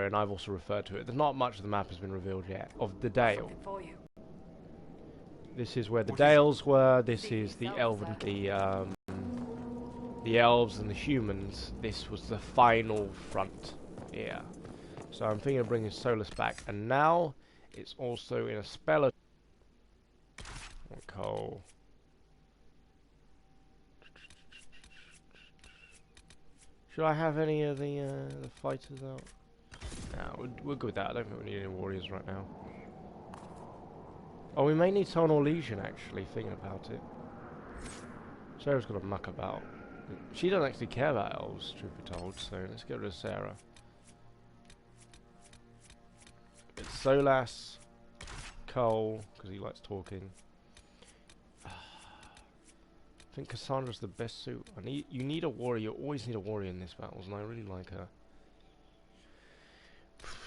and I've also referred to it. There's not much of the map has been revealed yet of the Dale. This is where the Dales were. This is the the elves and the humans. This was the final front. Yeah. So I'm thinking of bringing Solus back, and now it's also in a spell. Coal. Should I have any of the fighters out? No, we're good with that. I don't think we need any warriors right now. Oh, we may need someone or Legion, actually, thinking about it. Sarah's got a muck about. She doesn't actually care about elves, truth be told, so let's get rid of Sarah. It's Solas, Cole, because he likes talking. I think Cassandra's the best suit. You need a warrior. You always need a warrior in this battles, and I really like her.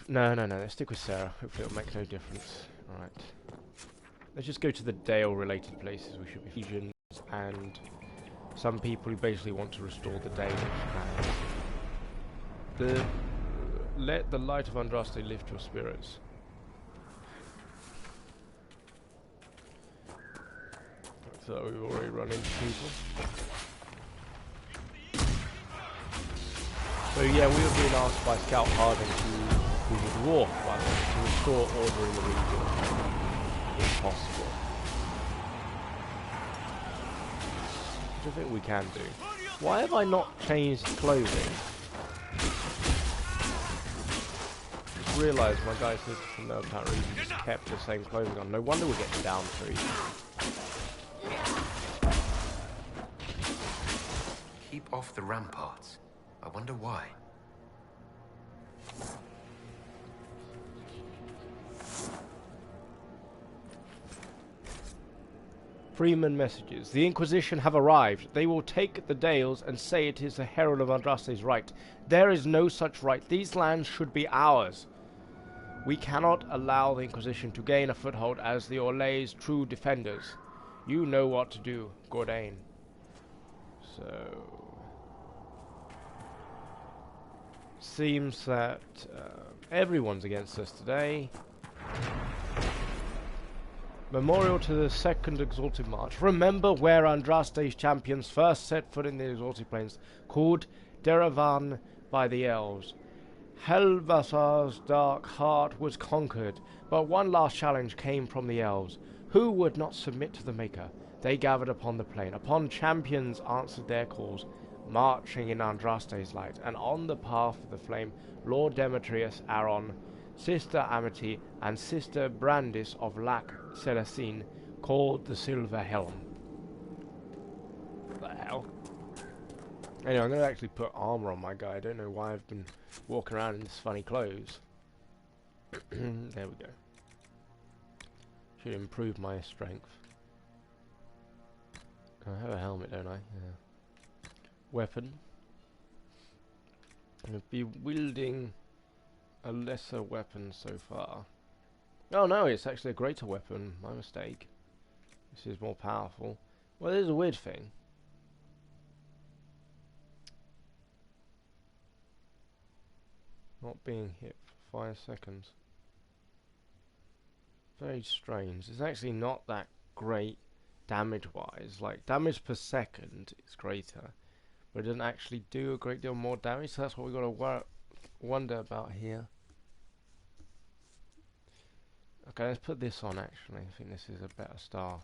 No. Let's stick with Sarah. Hopefully it'll make no difference. Alright. Let's just go to the Dale-related places. We should be Legions and some people who basically want to restore the Dale. Let the light of Andraste lift your spirits. So we've already run into people. So yeah, we were being asked by Scout Harding who would walk, by the way, to restore order in the region, if possible. Which I think we can do. Why have I not changed clothing? Just realised my guy said for no apparent reason just kept the same clothing on. No wonder we're getting down 3. Keep off the ramparts. I wonder why. Freeman messages. The Inquisition have arrived. They will take the Dales and say it is the herald of Andraste's right. There is no such right. These lands should be ours. We cannot allow the Inquisition to gain a foothold as the Orlay's true defenders. You know what to do, Gordain. So... seems that everyone's against us today. Memorial to the Second Exalted March. Remember where Andraste's champions first set foot in the Exalted Plains, called Deravan by the Elves. Helvasar's dark heart was conquered, but one last challenge came from the Elves. Who would not submit to the Maker? They gathered upon the plain. Upon champions answered their calls, marching in Andraste's light, and on the path of the flame, Lord Demetrius Aron, Sister Amity, and Sister Brandis of Lac Celestine, called the Silver Helm. What the hell? Anyway, I'm going to actually put armor on my guy. I don't know why I've been walking around in this funny clothes. There we go. Should improve my strength. I have a helmet, don't I? Yeah. Weapon. I'm going to be wielding a lesser weapon so far. Oh no, it's actually a greater weapon. My mistake. This is more powerful. Well, there's a weird thing. Not being hit for 5 seconds. Very strange. It's actually not that great damage-wise. Like, damage per second is greater, but it doesn't actually do a great deal more damage, so that's what we've got to wonder about here. Okay, let's put this on actually. I think this is a better staff.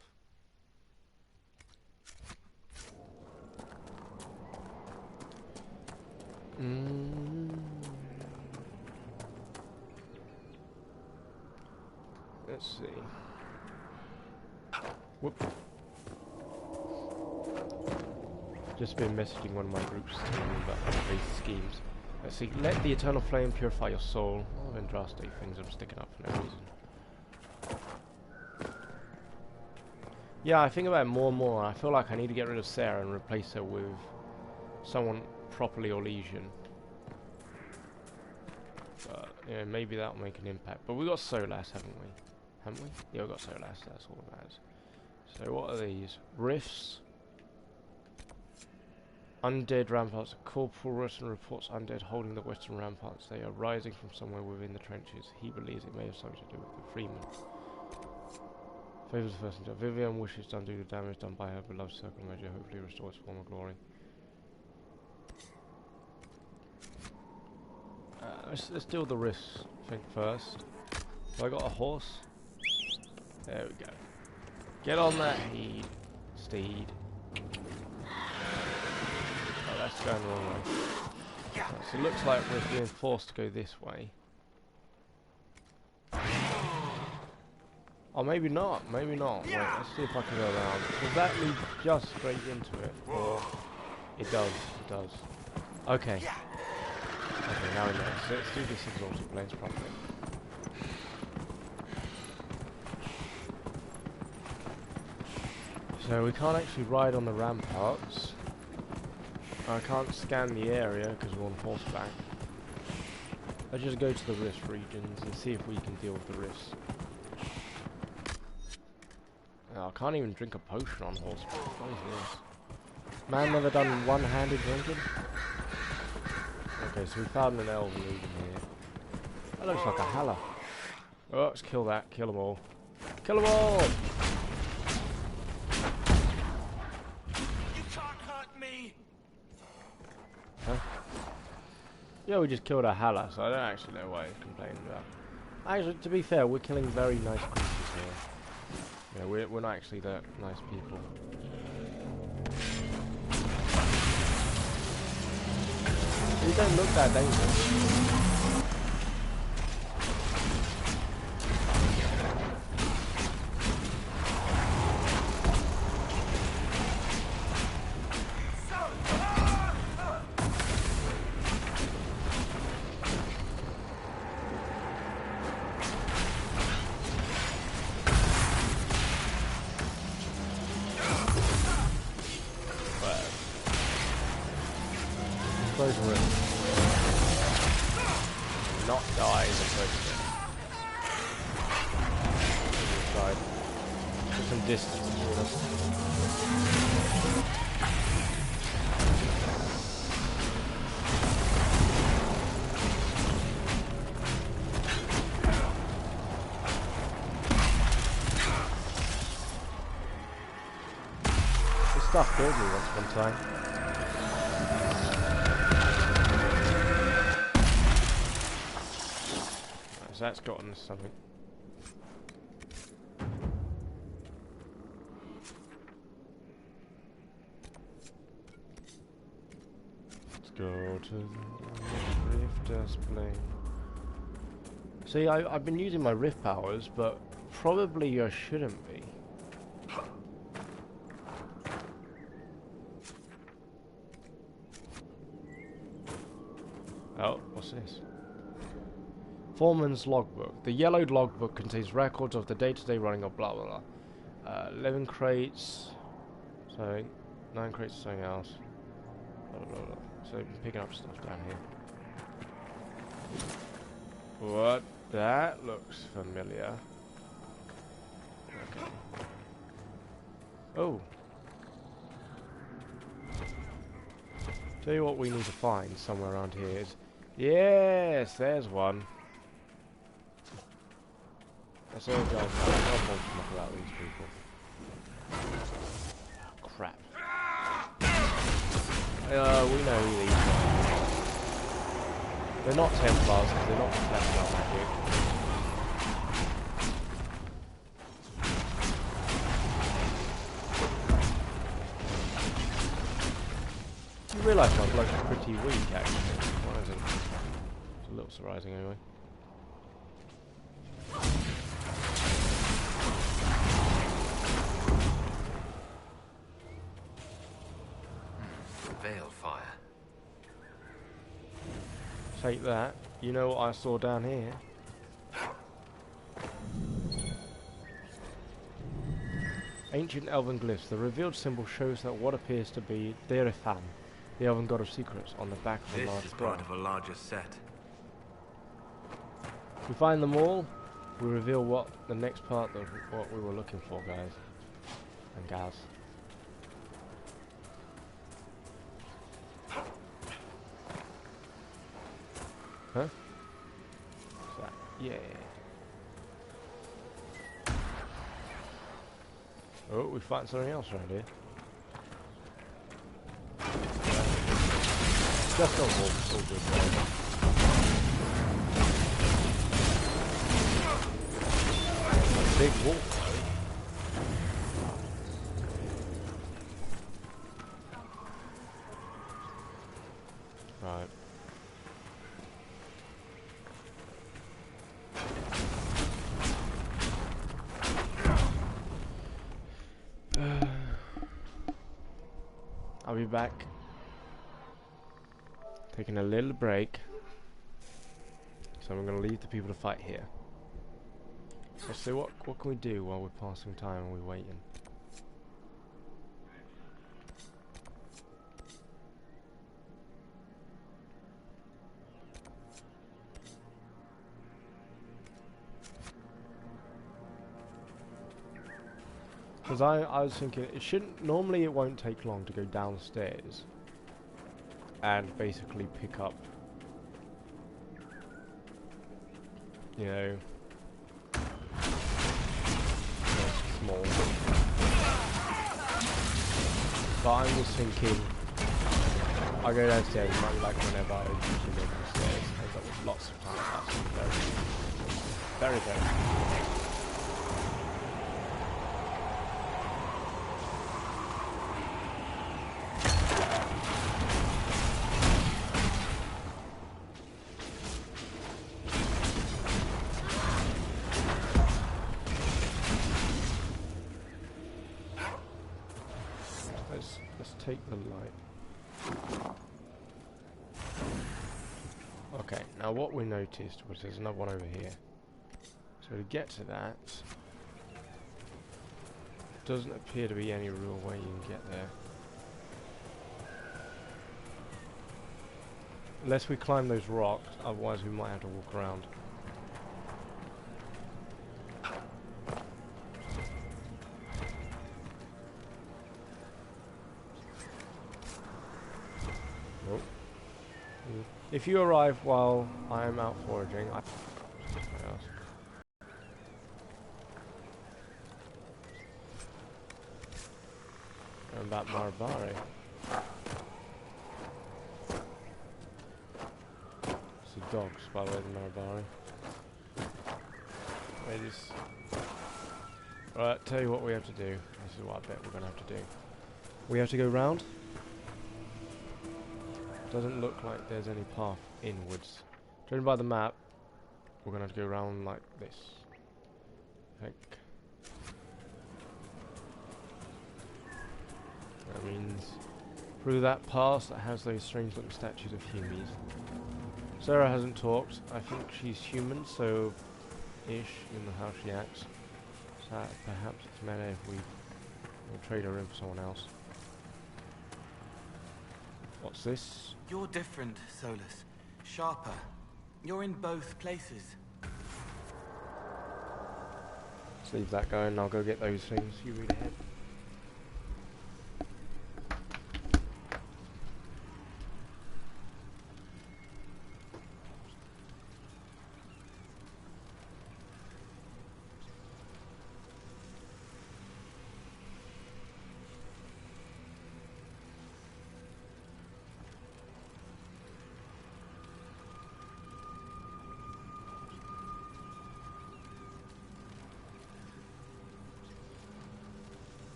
Let's see. Whoop. Just been messaging one of my groups about crazy schemes. Let's see. Let the eternal flame purify your soul. All of Andraste things I'm sticking up for no reason. Yeah, I think about it more and more. I feel like I need to get rid of Sarah and replace her with someone properly Orlesian. But yeah, maybe that'll make an impact. But we got Solas, haven't we? Haven't we? Yeah, we got Solas. That's all that matters. So what are these? Rifts. Undead ramparts. Corporal Russian reports undead holding the western ramparts. They are rising from somewhere within the trenches. He believes it may have something to do with the Freeman. Favours the first until Vivian wishes to undo the damage done by her beloved circle measure, hopefully restore its former glory. Let's deal with the risks, I think, first. So I got a horse. There we go. Get on that steed. Oh, that's going the wrong way. Right, so it looks like we're being forced to go this way. Oh, maybe not. Maybe not. Wait, let's see if I can go around. Does that lead just straight into it? Or it does. It does. Okay. Okay, now we know. So let's do this exalted plains properly. So we can't actually ride on the ramparts. I can't scan the area because we're on horseback. Let's just go to the rift regions and see if we can deal with the rifts. Oh, I can't even drink a potion on horseback. What is this? Man never done one-handed drinking? Okay, so we found an elven region here. That looks like a halla. Oh, let's kill that. Kill them all. Kill them all! You can't hurt me! Huh? Yeah, we just killed a halla, so I don't actually know why he's complaining about. Actually, to be fair, we're killing very nice creatures here. Yeah, we're not actually that nice people. We don't look that dangerous. Not die as opposed to side. There's some distance between us. This stuff killed me once upon a time. So that's gotten us something. Let's go to the rift display. See, I've been using my rift powers, but probably I shouldn't be. Oh, what's this? Foreman's logbook. The yellowed logbook contains records of the day-to-day running of blah blah blah. 11 crates. So 9 crates of something else. Blah, blah, blah. So picking up stuff down here. What? That looks familiar. Okay. Oh. Tell you what we need to find somewhere around here is... Yes, there's one. Let's all go about these people. Crap. We know who these are. They're not Templars because they're not Templar magic. You realise my bloke's pretty weak actually. Why isn't it? It's a little surprising anyway. Take that. You know what I saw down here? Ancient elven glyphs. The revealed symbol shows that what appears to be Deretham, the elven god of secrets, on the back of a large scroll. This is part of a larger set. If we find them all, we reveal what the next part of what we were looking for, guys and gals. Huh? What's that? Yeah. Oh, we find something else around here. Just a wolf, it's all good. Big wolf. Right. I'll be back. Taking a little break. So I'm going to leave the people to fight here. Let's see what can we do while we're passing time and we're waiting. Because I was thinking it shouldn't, normally it won't take long to go downstairs and basically pick up, you know, small. But I was thinking, I go downstairs and like whenever I usually go downstairs, I end up with lots of time. That's very, very. Let's take the light. Okay, now what we noticed was there's another one over here. So to get to that, doesn't appear to be any real way you can get there. Unless we climb those rocks, otherwise we might have to walk around. Nope. If you arrive while I am out foraging, going back Marabari. It's the dogs, by the way, the Marabari. Ladies. Right, tell you what we have to do. This is what I bet we're going to have to do. We have to go round. Doesn't look like there's any path inwards. Judging by the map, we're going to have to go around like this. I think. That means through that pass that has those strange looking statues of humies. Sarah hasn't talked. I think she's human, so ish in how she acts. So perhaps it's better if we'll trade her in for someone else. What's this? You're different, Solus. Sharper. You're in both places. Let's leave that going and I'll go get those things. You read ahead.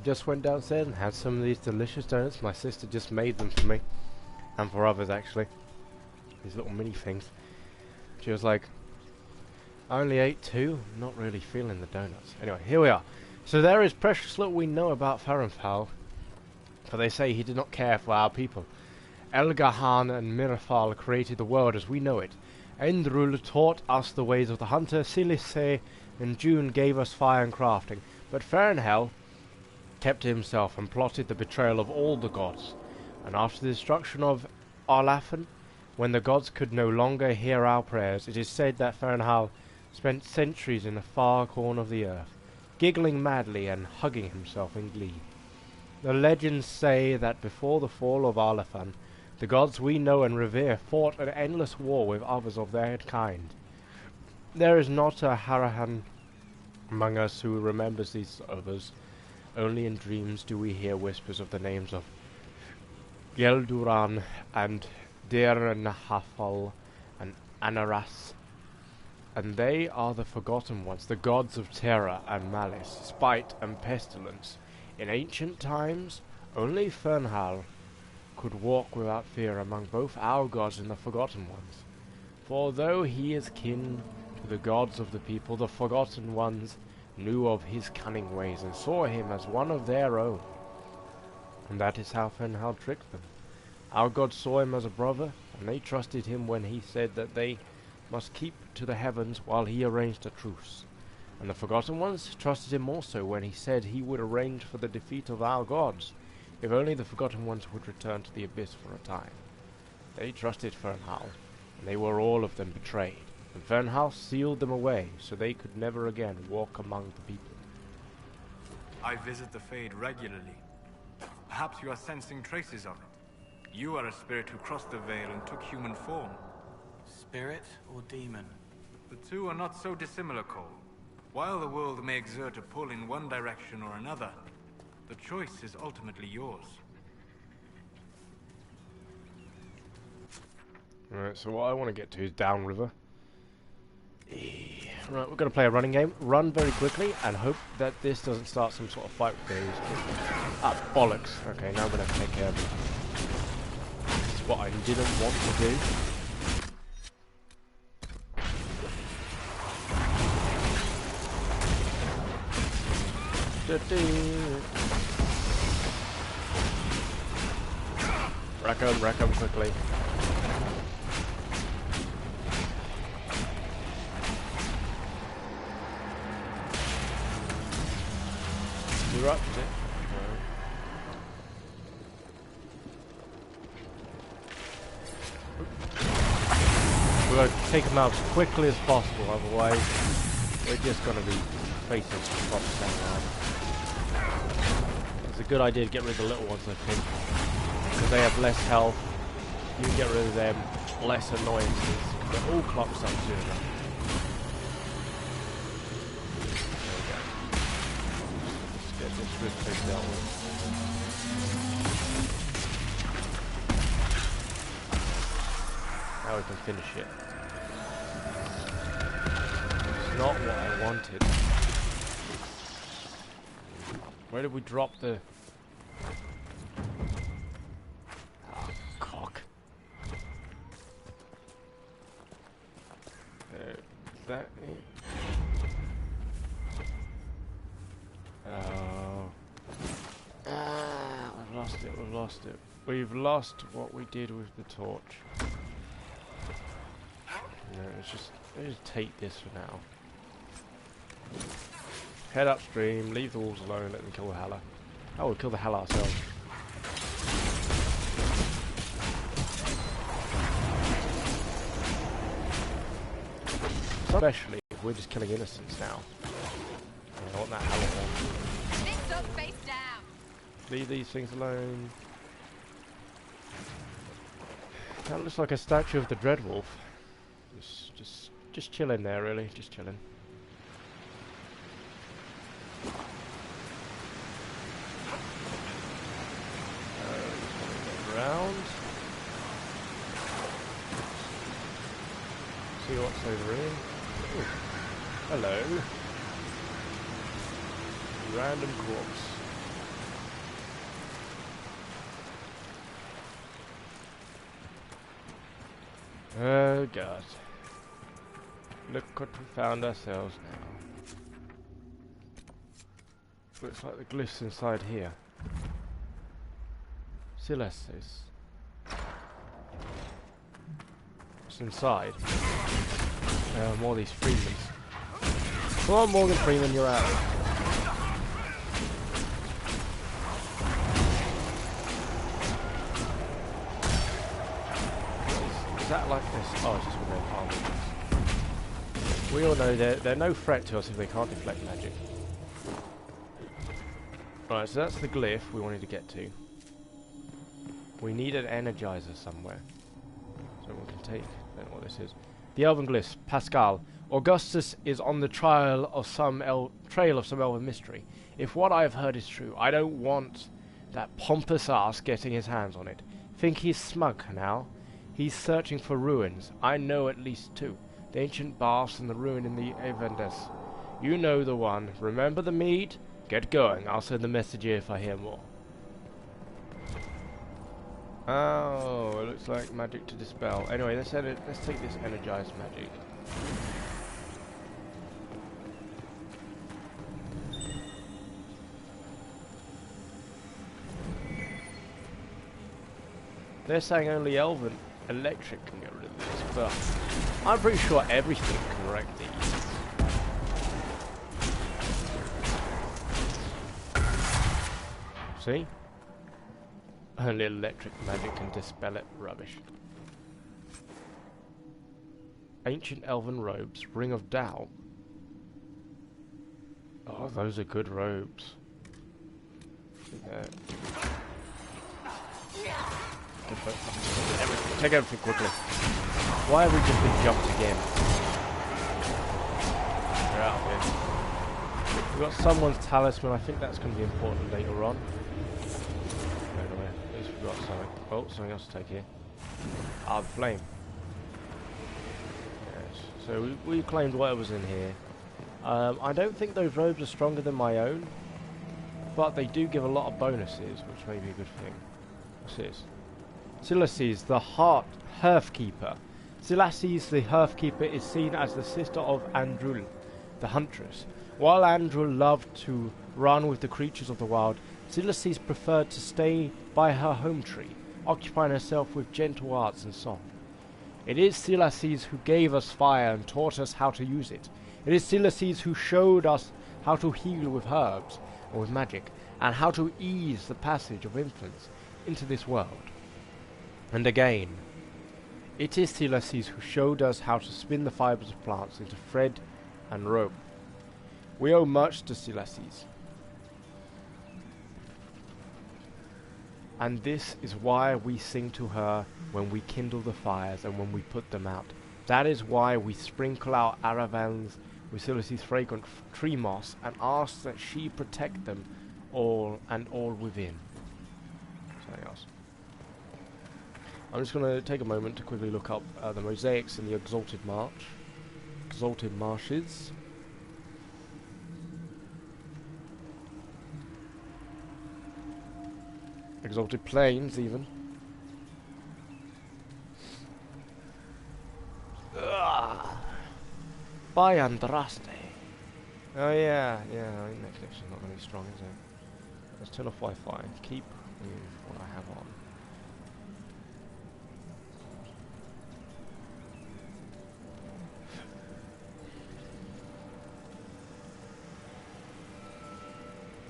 just went downstairs and had some of these delicious donuts. My sister just made them for me. And for others, actually. These little mini things. She was like, I only ate 2. I'm not really feeling the donuts. Anyway, here we are. So there is precious little we know about Farenfal. For they say he did not care for our people. Elgahan and Mirafal created the world as we know it. Endrul taught us the ways of the hunter. Silise and June gave us fire and crafting. But Farenhel kept to himself and plotted the betrayal of all the gods. And after the destruction of Arlafan, when the gods could no longer hear our prayers, it is said that Farenhal spent centuries in a far corner of the earth, giggling madly and hugging himself in glee. The legends say that before the fall of Arlafan, the gods we know and revere fought an endless war with others of their kind. There is not a Harahan among us who remembers these others. Only in dreams do we hear whispers of the names of Gelduran and Dirnahafal and Anaras. And they are the forgotten ones, the gods of terror and malice, spite and pestilence. In ancient times, only Fernhal could walk without fear among both our gods and the forgotten ones. For though he is kin to the gods of the people, the forgotten ones knew of his cunning ways and saw him as one of their own. And that is how Fernhal tricked them. Our gods saw him as a brother, and they trusted him when he said that they must keep to the heavens while he arranged a truce. And the Forgotten Ones trusted him also when he said he would arrange for the defeat of our gods, if only the Forgotten Ones would return to the abyss for a time. They trusted Fernhal, and they were all of them betrayed. And Fernhal sealed them away, so they could never again walk among the people. I visit the Fade regularly. Perhaps you are sensing traces of it. You are a spirit who crossed the veil and took human form. Spirit or demon? The two are not so dissimilar, Cole. While the world may exert a pull in one direction or another, the choice is ultimately yours. Alright, so what I want to get to is downriver. Right, we're going to play a running game. Run very quickly and hope that this doesn't start some sort of fight with these. Ah, bollocks. Okay, now I'm going to have to take care of it. This is what I didn't want to do. Rack 'em quickly. You're up, is it? We've got to take them out as quickly as possible, otherwise we're just going to be facing some problems down there. It's a good idea to get rid of the little ones, I think, because they have less health. You can get rid of them, less annoyances. They're all clocked up soon enough. There we go. Let's get this Rift thing dealt with. Now we can finish it. It's not what I wanted. Where did we drop the... Oh, cock. Is that it? Oh. We've lost it, we've lost it. We've lost what we did with the torch. No, let's just take this for now. Head upstream, leave the wolves alone, let them kill the Halla. Oh, we'll kill the Halla ourselves. Especially if we're just killing innocents now. I want that Halla one. Mixed up, face down. Leave these things alone. That looks like a statue of the Dreadwolf. Just chilling there, really. Just chilling. Around. See what's over here. Ooh. Hello. Random corpse. Oh god. Look what we found ourselves now. Looks like the glyphs inside here. Celestis. What's inside? More of these Freemans. Come on, Morgan Freeman, you're out. Is that like this? Oh, it's just with their armor. We all know they're no threat to us if they can't deflect magic. Right, so that's the glyph we wanted to get to. We need an energizer somewhere. So we can take, I don't know what this is. The Elven Glyphs, Pascal. Augustus is on the trail of some elven mystery. If what I have heard is true, I don't want that pompous ass getting his hands on it. Think he's smug now? He's searching for ruins. I know at least two. The ancient baths and the ruin in the Avendes. You know the one. Remember the mead? Get going. I'll send the message here if I hear more. Oh, it looks like magic to dispel. Anyway, let's take this energized magic. They're saying only Elven Electric can get rid of this, but I'm pretty sure everything can wreck these. See? Only electric magic can dispel it. Rubbish. Ancient Elven robes. Ring of Tao. Oh, those are good robes. Take everything quickly. Why have we just been jumped again? We're out here. We've got someone's talisman. I think that's going to be important later on. Anyway, at least we've got something. Oh, something else to take here. Ah, the flame. Yes. So we claimed whatever's in here. I don't think those robes are stronger than my own, but they do give a lot of bonuses, which may be a good thing. What's this? Silasses, the Hearthkeeper. Silasses, the Hearthkeeper, is seen as the sister of Andrul, the Huntress. While Andrul loved to run with the creatures of the wild, Silasses preferred to stay by her home tree, occupying herself with gentle arts and song. It is Silasses who gave us fire and taught us how to use it. It is Silasses who showed us how to heal with herbs or with magic, and how to ease the passage of infants into this world. And again, it is Silasses who showed us how to spin the fibers of plants into thread and rope. We owe much to Silasses. And this is why we sing to her when we kindle the fires and when we put them out. That is why we sprinkle our aravans with Silasses' fragrant tree moss and ask that she protect them all and all within. Something else. I'm just going to take a moment to quickly look up the mosaics in the Exalted March. Exalted Marshes. Exalted Plains, even. By Andraste. Oh yeah, I think that connection's not going to be strong, is it? Let's turn off Wi-Fi. Keep what I have on.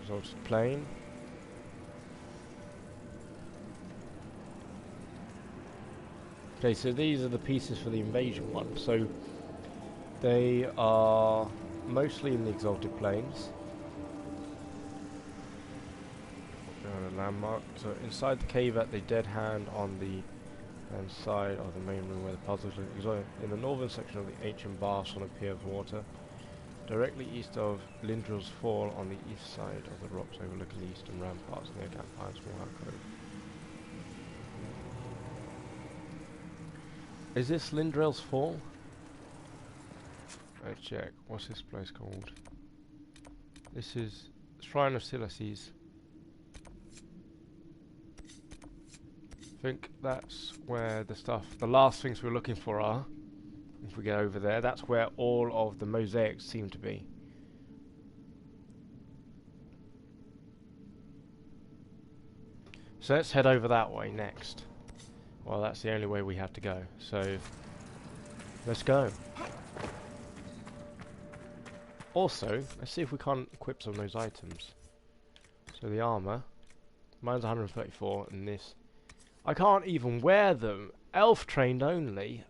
Exalted Plain. Okay, so these are the pieces for the invasion one. So they are mostly in the Exalted Plains. Landmark. So inside the cave at the Dead Hand on the side of the main room where the puzzles are in the northern section of the ancient baths on a pier of water. Directly east of Lindrel's Fall on the east side of the rocks overlooking the eastern ramparts near Campfire's Small Cove. Is this Lindrel's Fall? Let's check. What's this place called? This is Shrine of Silasses. think that's where the last things we're looking for are. If we get over there, that's where all of the mosaics seem to be. So let's head over that way next. Well, that's the only way we have to go. So let's go. Also, let's see if we can't equip some of those items. So the armor, mine's 134, and this, I can't even wear them. Elf trained only.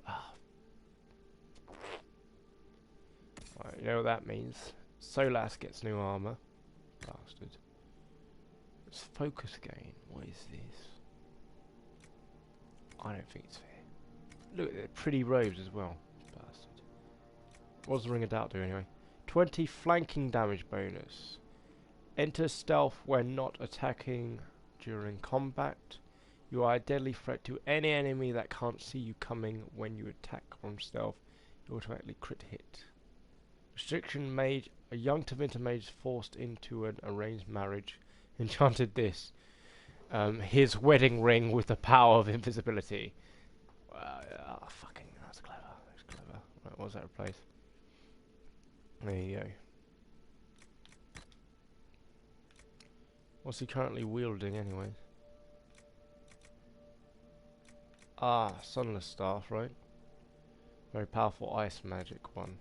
Right, you know what that means? Solas gets new armor. Bastard. It's focus gain. What is this? I don't think it's fair. Look at the pretty robes as well. Bastard. What does the Ring of Doubt do anyway? 20 flanking damage bonus. Enter stealth when not attacking during combat. You are a deadly threat to any enemy that can't see you coming. When you attack from stealth, you automatically crit hit. Restriction mage. A young Tevinter mage forced into an arranged marriage enchanted this. His wedding ring with the power of invisibility. Fucking, that's clever. That's clever. Right, what was that replace? There you go. What's he currently wielding anyway? Ah, Sunless Staff, right? Very powerful ice magic one.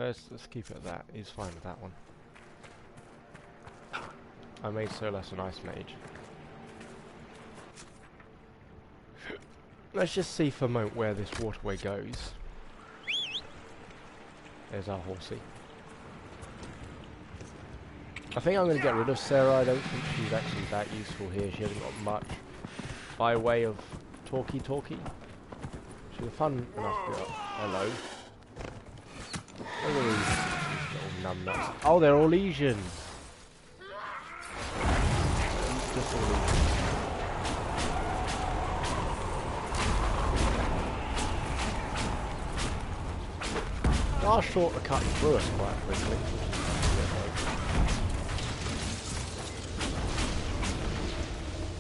Let's keep it at that. He's fine with that one. I made Solas an ice mage. Let's just see for a moment where this waterway goes. There's our horsey. I think I'm going to get rid of Sarah. I don't think she's actually that useful here. She hasn't got much by way of talky. She's a fun enough girl. Hello. Look at these little numbnuts. Oh, they're all legions. Just all legions. Our short are cutting through us quite quickly.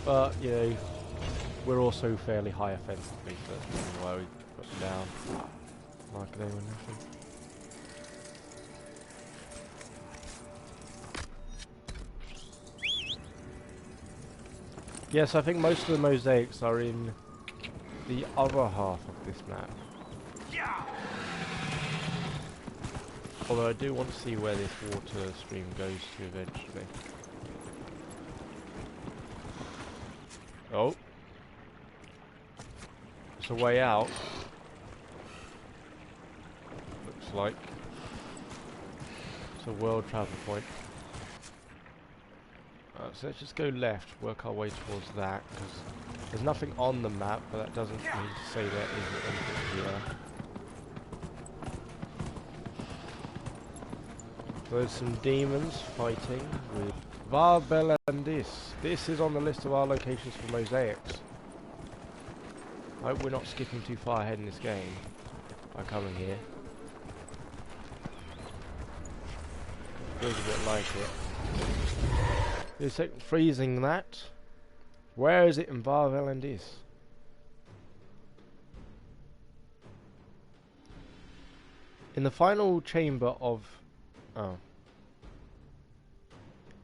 But, you know, we're also fairly high offensively, so that's why we put them down. Like they were nothing. Yes, I think most of the mosaics are in the other half of this map. Although I do want to see where this water stream goes to eventually. Oh. It's a way out. Looks like. It's a world travel point. So let's just go left, work our way towards that, because there's nothing on the map, but that doesn't mean to say there isn't anything here. There's some demons fighting with Varbelandis. This is on the list of our locations for mosaics. I hope we're not skipping too far ahead in this game by coming here. Feels a bit like it. Is it freezing that? Where is it in Varbelandis? In the final chamber of... Oh.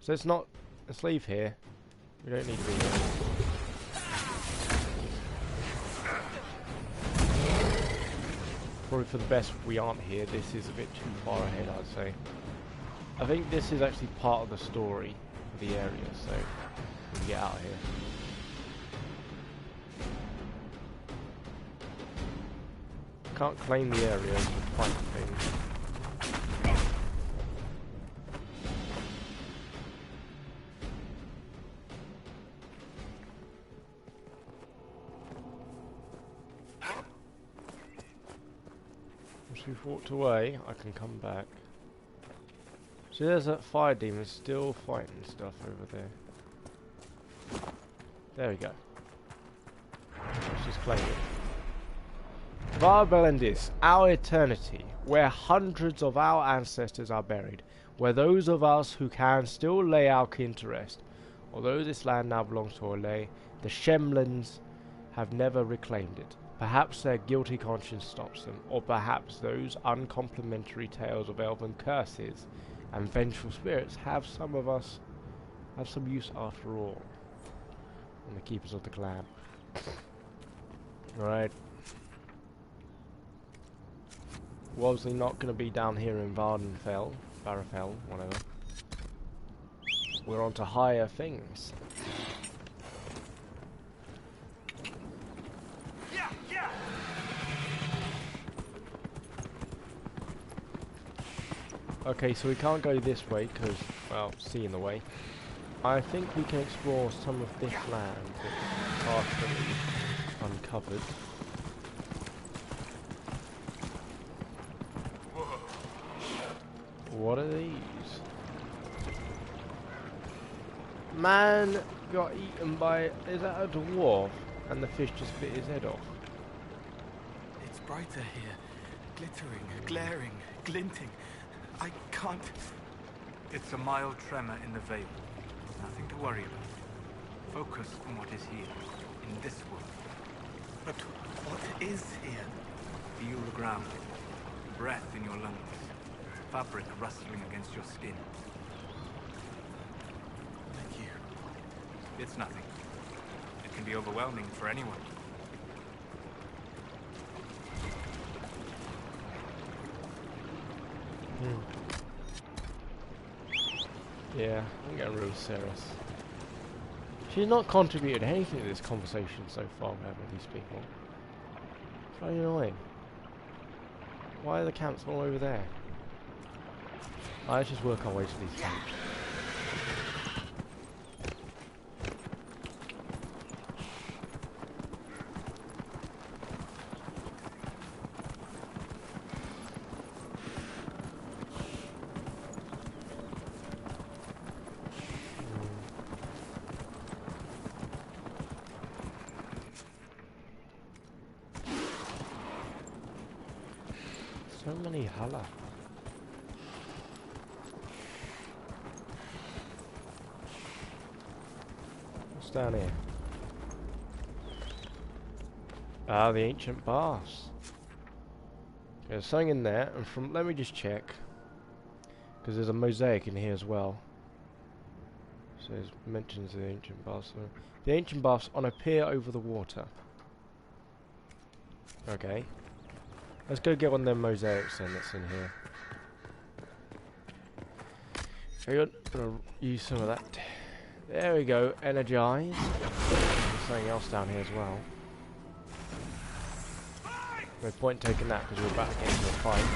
So it's not... Let's leave here. We don't need to be here. Probably for the best we aren't here. This is a bit too far ahead, I'd say. I think this is actually part of the story of the area, so we can get out of here. Can't claim the area to fight things. Once we've walked away, I can come back. So there's that fire demon still fighting stuff over there. There we go. Let's just claim it. Varbelandis, our eternity, where hundreds of our ancestors are buried, where those of us who can still lay our kin to rest. Although this land now belongs to Orlais, the Shemlins have never reclaimed it. Perhaps their guilty conscience stops them, or perhaps those uncomplimentary tales of elven curses and vengeful spirits have some use after all. And the keepers of the clan. Alright. We're obviously not going to be down here in Vardenfell, Barafell, whatever. We're on to higher things. Okay, so we can't go this way because, well, sea in the way. I think we can explore some of this land that's partially uncovered. What are these? Man got eaten by... Is that a dwarf? And the fish just bit his head off. It's brighter here. Glittering, glaring, glinting. I can't... It's a mild tremor in the veil. Nothing to worry about. Focus on what is here, in this world. But what is here? Feel the ground. Breath in your lungs. Fabric rustling against your skin. Thank you. It's nothing. It can be overwhelming for anyone. Yeah, I'm getting really serious. She's not contributed anything to this conversation so far we're having with these people. It's very annoying. Why are the camps all over there? Let's just work our way to these camps. So many Hala. What's down here? Ah, the ancient baths. There's something in there, and from... Let me just check. Because there's a mosaic in here as well. So there's mentions of the ancient baths. So the ancient baths on a pier over the water. Okay. Let's go get one of them mosaics then that's in here. Very good. Gonna use some of that. There we go. Energize. There's something else down here as well. No point taking that because we're about to get into a fight.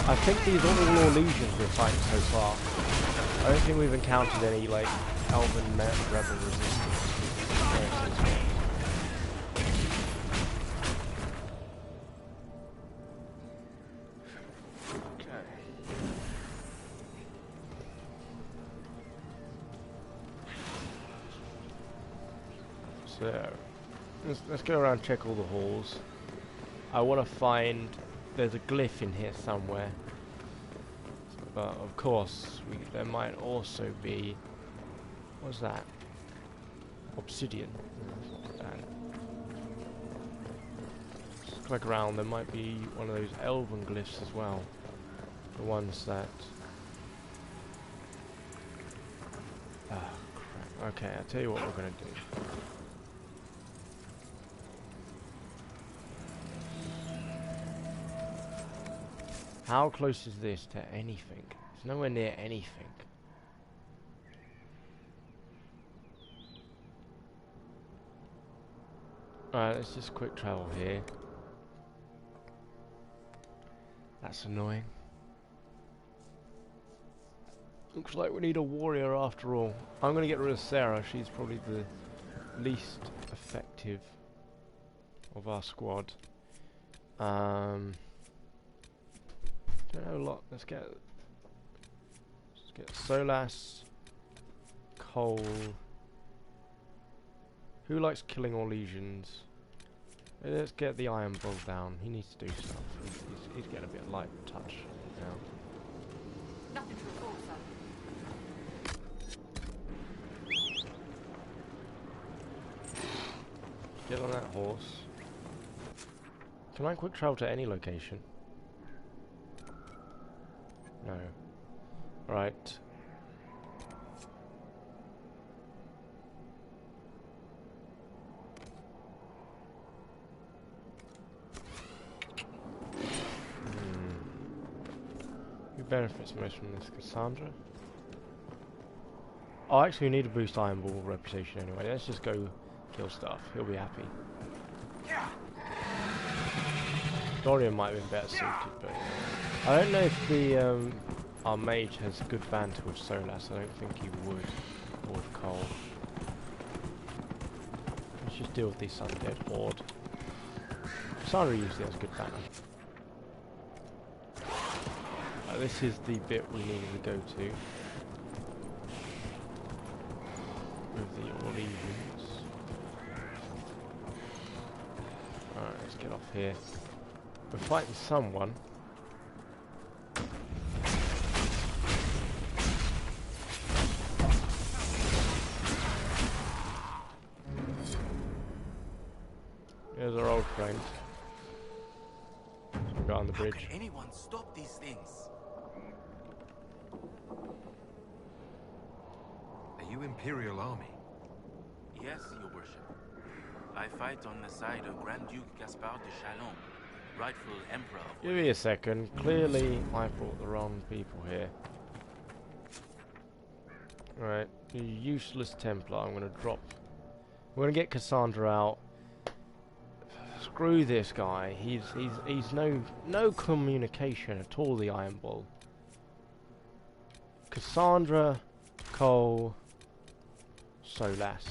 I think these are all legions we're fighting so far. I don't think we've encountered any like elven rebel resistance. So, let's go around and check all the halls. I want to find... There's a glyph in here somewhere. But, of course, there might also be... What's that? Obsidian. Just click around, there might be one of those elven glyphs as well. The ones that... Ah, crap. Okay, I'll tell you what we're going to do. How close is this to anything? It's nowhere near anything. Alright, let's just quick travel here. That's annoying. Looks like we need a warrior after all. I'm going to get rid of Sarah. She's probably the least effective of our squad. Don't know a lot. Let's get Solas, Cole. Who likes killing all legions? Let's get the Iron Bull down. He needs to do stuff. He's getting a bit light touch now. Nothing to report, sir. Get on that horse. Can I quick travel to any location? No. Right. Who benefits most from this? Cassandra? Oh, actually we need to boost Iron Ball reputation anyway. Let's just go kill stuff. He'll be happy. Dorian might have been better suited, but I don't know if the our mage has good banter with Solas. I don't think he would, or with Cole. Let's just deal with this undead horde. Cassandra usually has good banter. This is the bit we needed to go to with the Orleans. Alright, let's get off here. We're fighting someone. Here's our old friend. So we got on the bridge. How can anyone stop these things? Are you Imperial Army? Yes, Your Worship. I fight on the side of Grand Duke Gaspard de Chalon, rightful Emperor of... Give me a second. Clearly, I brought the wrong people here. Alright, you useless Templar. I'm going to drop... We're going to get Cassandra out. Screw this guy. He's no communication at all, the Iron Bull. Cassandra, Cole, Solas.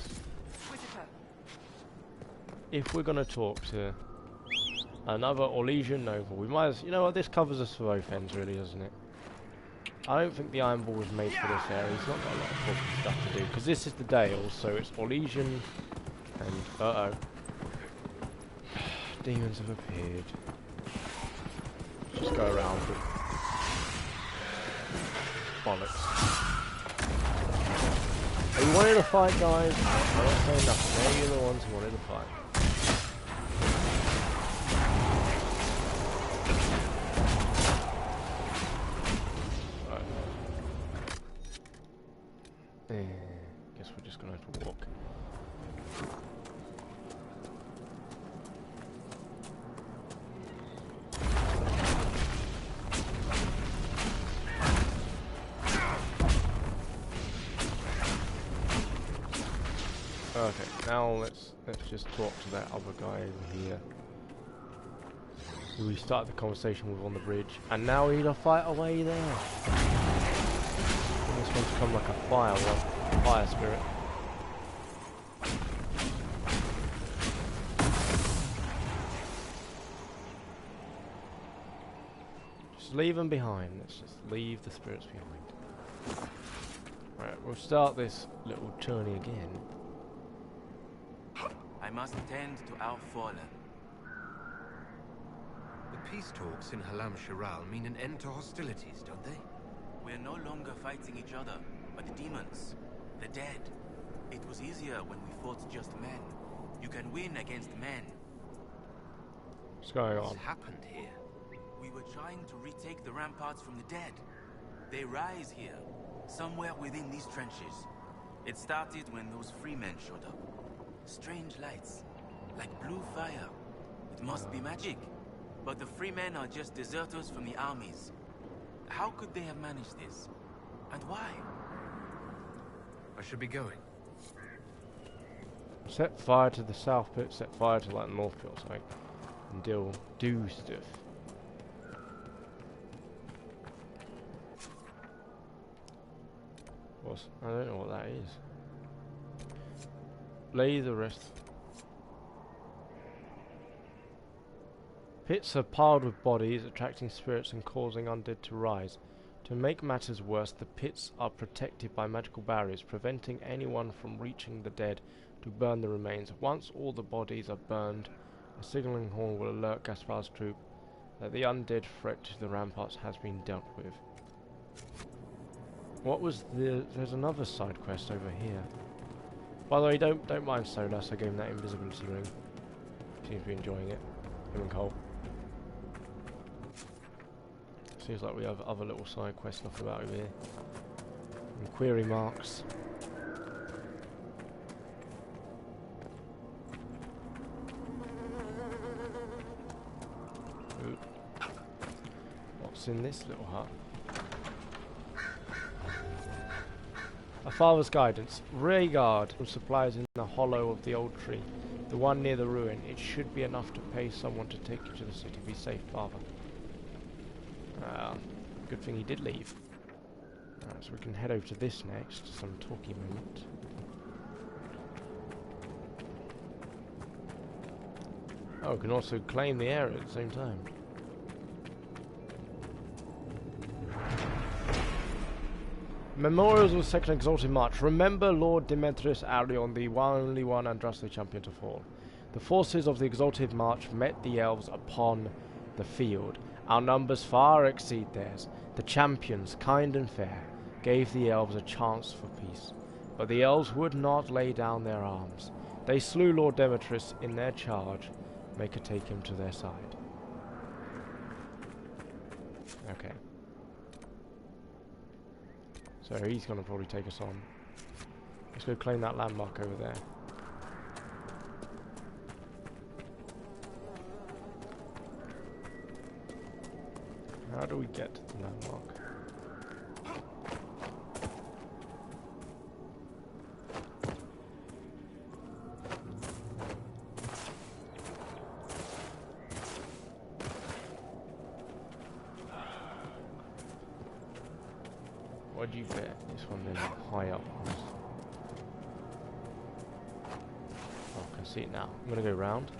If we're going to talk to another Orlesian noble, we might as... You know what, this covers us for both ends, really, doesn't it? I don't think the Iron Ball was made for this area. He's not got a lot of talking stuff to do. Because this is the Dale, so it's Orlesian and... Uh-oh. Demons have appeared. Just go around with bollocks. Are you wanting to fight, guys? I'm not saying nothing. They're the ones who wanted to fight. Guess we're just gonna have to walk. Okay, now let's just talk to that other guy over here, who we started the conversation with on the bridge, and now we need to fight away there. This one's come like a fire spirit. Just leave them behind. Let's just leave the spirits behind. Right, we'll start this little journey again. I must tend to our fallen. The peace talks in Halam Shiral mean an end to hostilities, don't they? We're no longer fighting each other, but the demons, the dead. It was easier when we fought just men. You can win against men. What's going What's on? happened here? We were trying to retake the ramparts from the dead. They rise here, somewhere within these trenches. It started when those free men showed up. Strange lights, like blue fire. It must be magic. But the free men are just deserters from the armies. How could they have managed this? And why? I should be going. Set fire to the south pit, set fire to like the north pit or something. And do stuff. I don't know what that is. Lay the rest. Pits are piled with bodies, attracting spirits and causing undead to rise. To make matters worse, the pits are protected by magical barriers, preventing anyone from reaching the dead to burn the remains. Once all the bodies are burned, a signalling horn will alert Gaspard's troop that the undead threat to the ramparts has been dealt with. What was the... There's another side quest over here. By the way, don't mind Solas, I gave him that invisibility ring. Seems to be enjoying it. Him and Cole. Seems like we have other little side quests stuff about over here. And query marks. Ooh. What's in this little hut? A father's guidance. Regard supplies in the hollow of the old tree. The one near the ruin. It should be enough to pay someone to take you to the city. Be safe, father. Good thing he did leave. So we can head over to this next. Some talky moment. Oh, we can also claim the area at the same time. Memorials of the Second Exalted March. Remember Lord Demetrius Arion, the only one Andraste champion to fall. The forces of the Exalted March met the elves upon the field. Our numbers far exceed theirs. The champions, kind and fair, gave the elves a chance for peace. But the elves would not lay down their arms. They slew Lord Demetrius in their charge. Make her take him to their side. Okay. So he's going to probably take us on. Let's go claim that landmark over there. How do we get to the landmark? What'd you get? This one then high up. Oh, I can see it now. I'm gonna go round.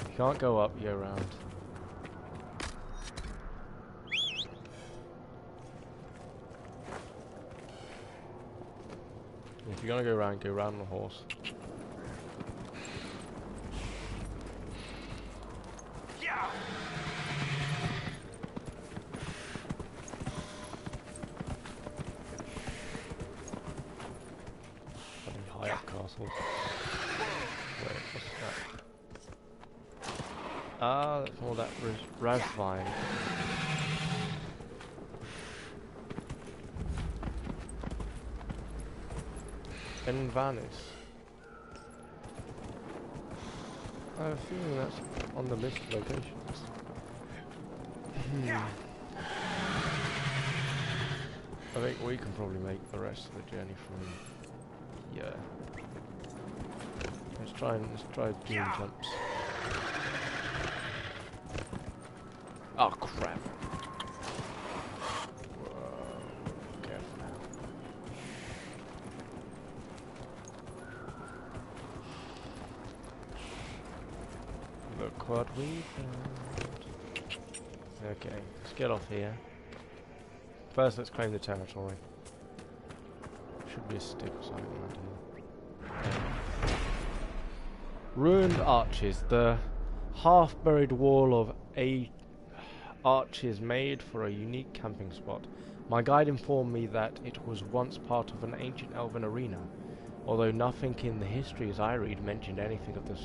You can't go up, you go round. If you're gonna go round on the horse. High up castles. Wait, what's that? Ah, that's all that Ravine. Envanis. I have a feeling that's on the list of locations. I think we can probably make the rest of the journey from here. Let's try doing jumps. Oh crap. Look what we found. Okay, let's get off here. First, let's claim the territory. Should be a stick or something around here. Ruined arches. The half-buried wall of arches made for a unique camping spot. My guide informed me that it was once part of an ancient elven arena, although nothing in the histories I read mentioned anything of the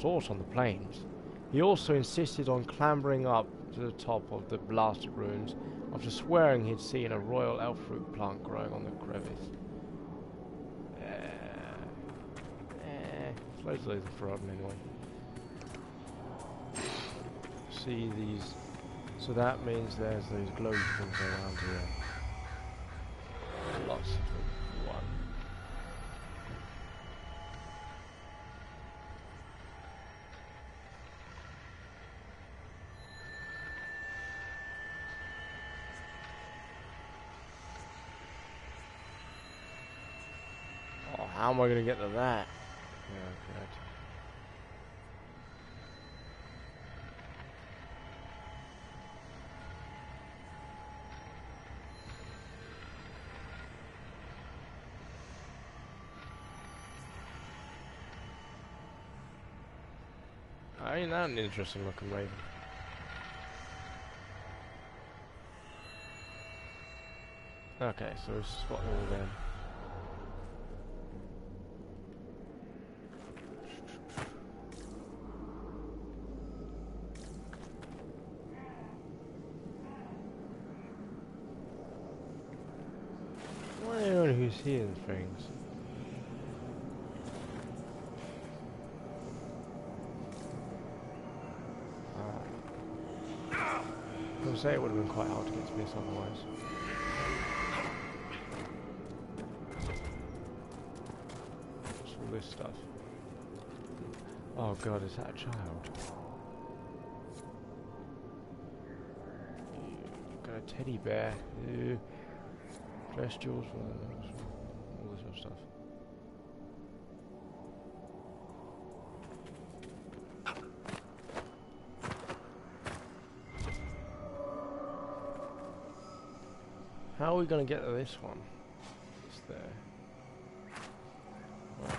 source on the plains. He also insisted on clambering up to the top of the blasted ruins after swearing he'd seen a royal elf fruit plant growing on the crevice. Loads of those are forgotten anyway. See these. So that means there's those glow things around here. Lots of them. One. Oh, how am I going to get to that? Yeah, good. Ain't that an interesting looking raven? Okay, so we've spotted all them. knowing who's hearing things. I would say it would have been quite hard to get to this otherwise. What's all this stuff? Oh god, is that a child? Got a teddy bear. Ew. Dress jewels, all this sort of stuff. How are we going to get to this one? It's there. Well,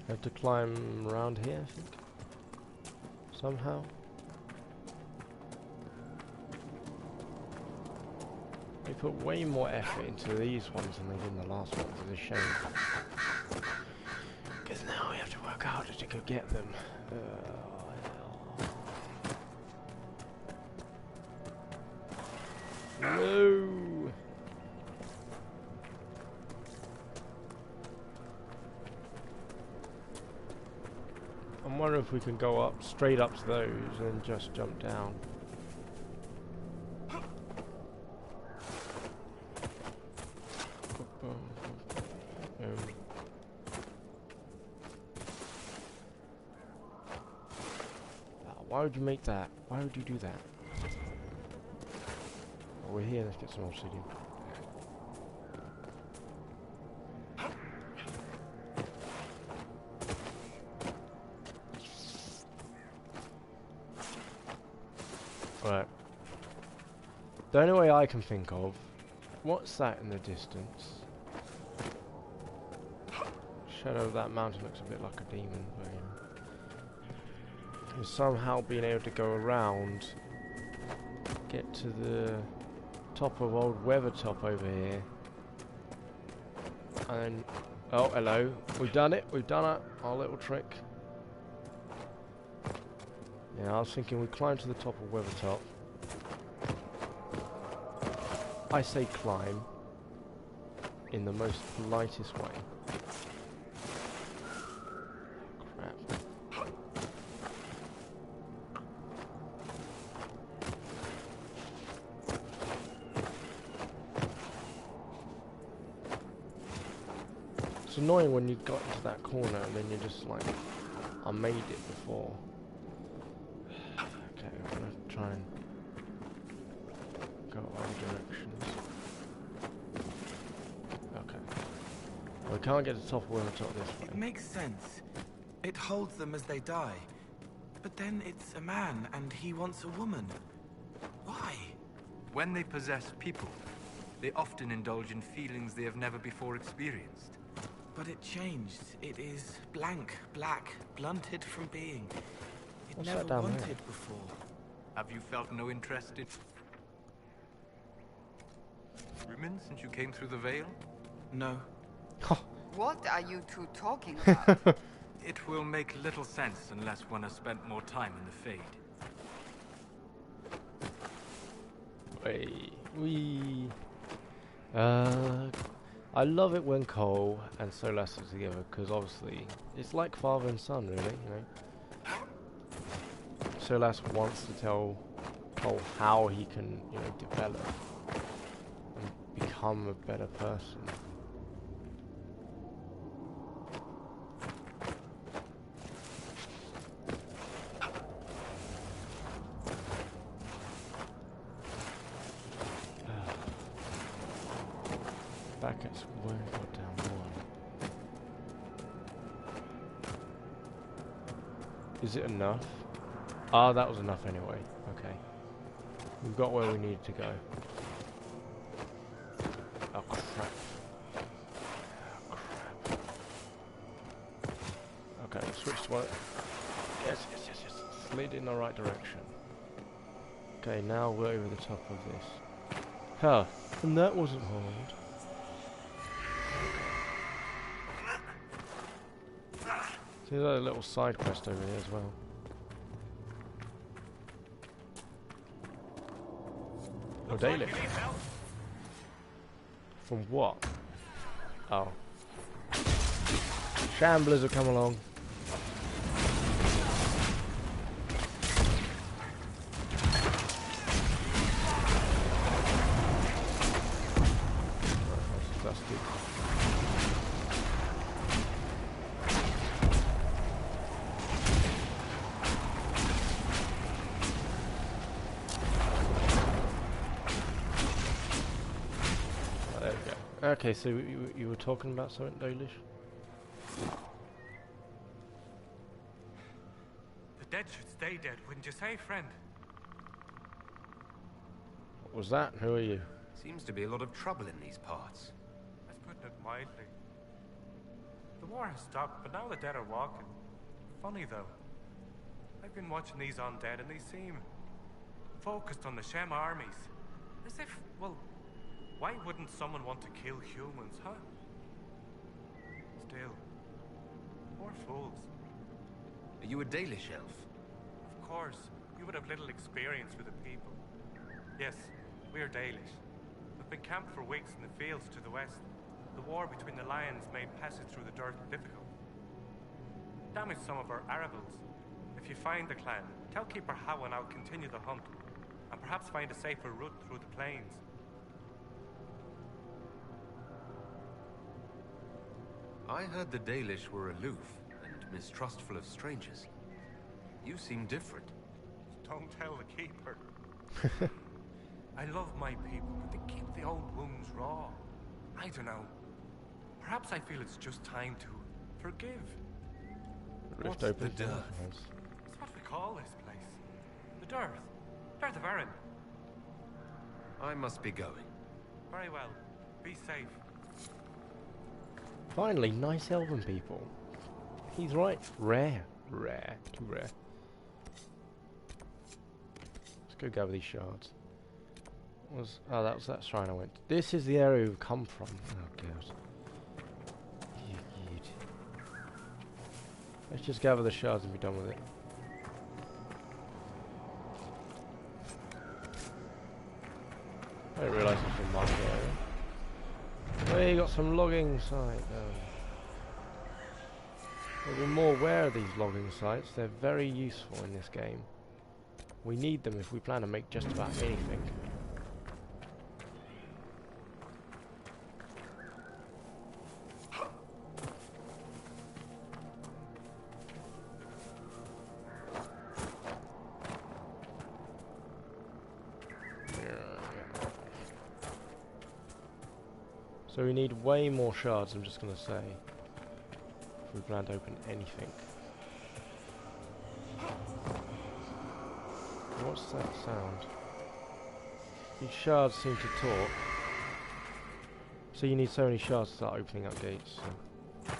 I have to climb around here, I think. Somehow. They put way more effort into these ones than they did in the last ones. It's a shame. Because now we have to work out how to go get them. No! I'm wondering if we can go up, straight up to those and just jump down. Why would you make that? Why would you do that? Oh, we're here, let's get some obsidian. Right. The only way I can think of, what's that in the distance? Shadow of that mountain looks a bit like a demon, but you know. And somehow being able to go around, get to the top of old Weathertop over here, and then, oh hello, we've done it, our little trick. Yeah, I was thinking we climb to the top of Weathertop. I say climb in the most politest way. It's annoying when you got into that corner and then you're just like, I made it before. Okay, I'm gonna try and go all directions. Okay. Well, we can't get to the top of Weathertop this way. It makes sense. It holds them as they die. But then it's a man and he wants a woman. Why? When they possess people, they often indulge in feelings they have never before experienced. But it changed. It is blank, black, blunted from being. It What's never that down wanted there? before. Have you felt no interest in women since you came through the Veil? No. What are you two talking about? It will make little sense unless one has spent more time in the Fade. I love it when Cole and Solas are together because obviously it's like father and son, really. You know, Solas wants to tell Cole how he can, you know, develop and become a better person. Back at where we got down one. Is it enough? Ah, that was enough anyway. Okay. We've got where we needed to go. Oh crap. Oh crap. Okay, switch to one. Yes. Slid in the right direction. Okay, now we're over the top of this. Huh. And that wasn't hard. See, there's a little side quest over here as well. Oh, daily. From what? Oh. Shamblers have come along. That's dusty. Oh, there we go. Okay, so you were talking about something, Dalish? The dead should stay dead, wouldn't you say, friend? What was that? Who are you? Seems to be a lot of trouble in these parts. That's putting it mildly. The war has stopped, but now the dead are walking. Funny though. I've been watching these undead and they seem focused on the Shem armies. As if, well, why wouldn't someone want to kill humans, huh? Still, more fools. Are you a Dalish elf? Of course, you would have little experience with the people. Yes, we are Dalish. We've been camped for weeks in the fields to the west. The war between the lions made passage through the dirt difficult. Damaged some of our arable. If you find the clan, tell Keeper Howan I'll continue the hunt, and perhaps find a safer route through the plains. I heard the Dalish were aloof and mistrustful of strangers. You seem different. Don't tell the Keeper. I love my people, but they keep the old wounds raw. I don't know. Perhaps I feel it's just time to forgive. What's the dearth? That's what we call this place. The dearth. Dearth of Erin. I must be going. Very well. Be safe. Finally, nice elven people. He's right. Rare. Rare. Too rare. Let's go gather these shards. Oh, that was that shrine I went to. This is the area we've come from. Oh, God. Let's just gather the shards and be done with it. I didn't realise it was a market area. We got some logging site. We'll be more aware of these logging sites. They're very useful in this game. We need them if we plan to make just about anything. So we need way more shards, I'm just going to say, if we plan to open anything. What's that sound? These shards seem to talk. So you need so many shards to start opening up gates. So.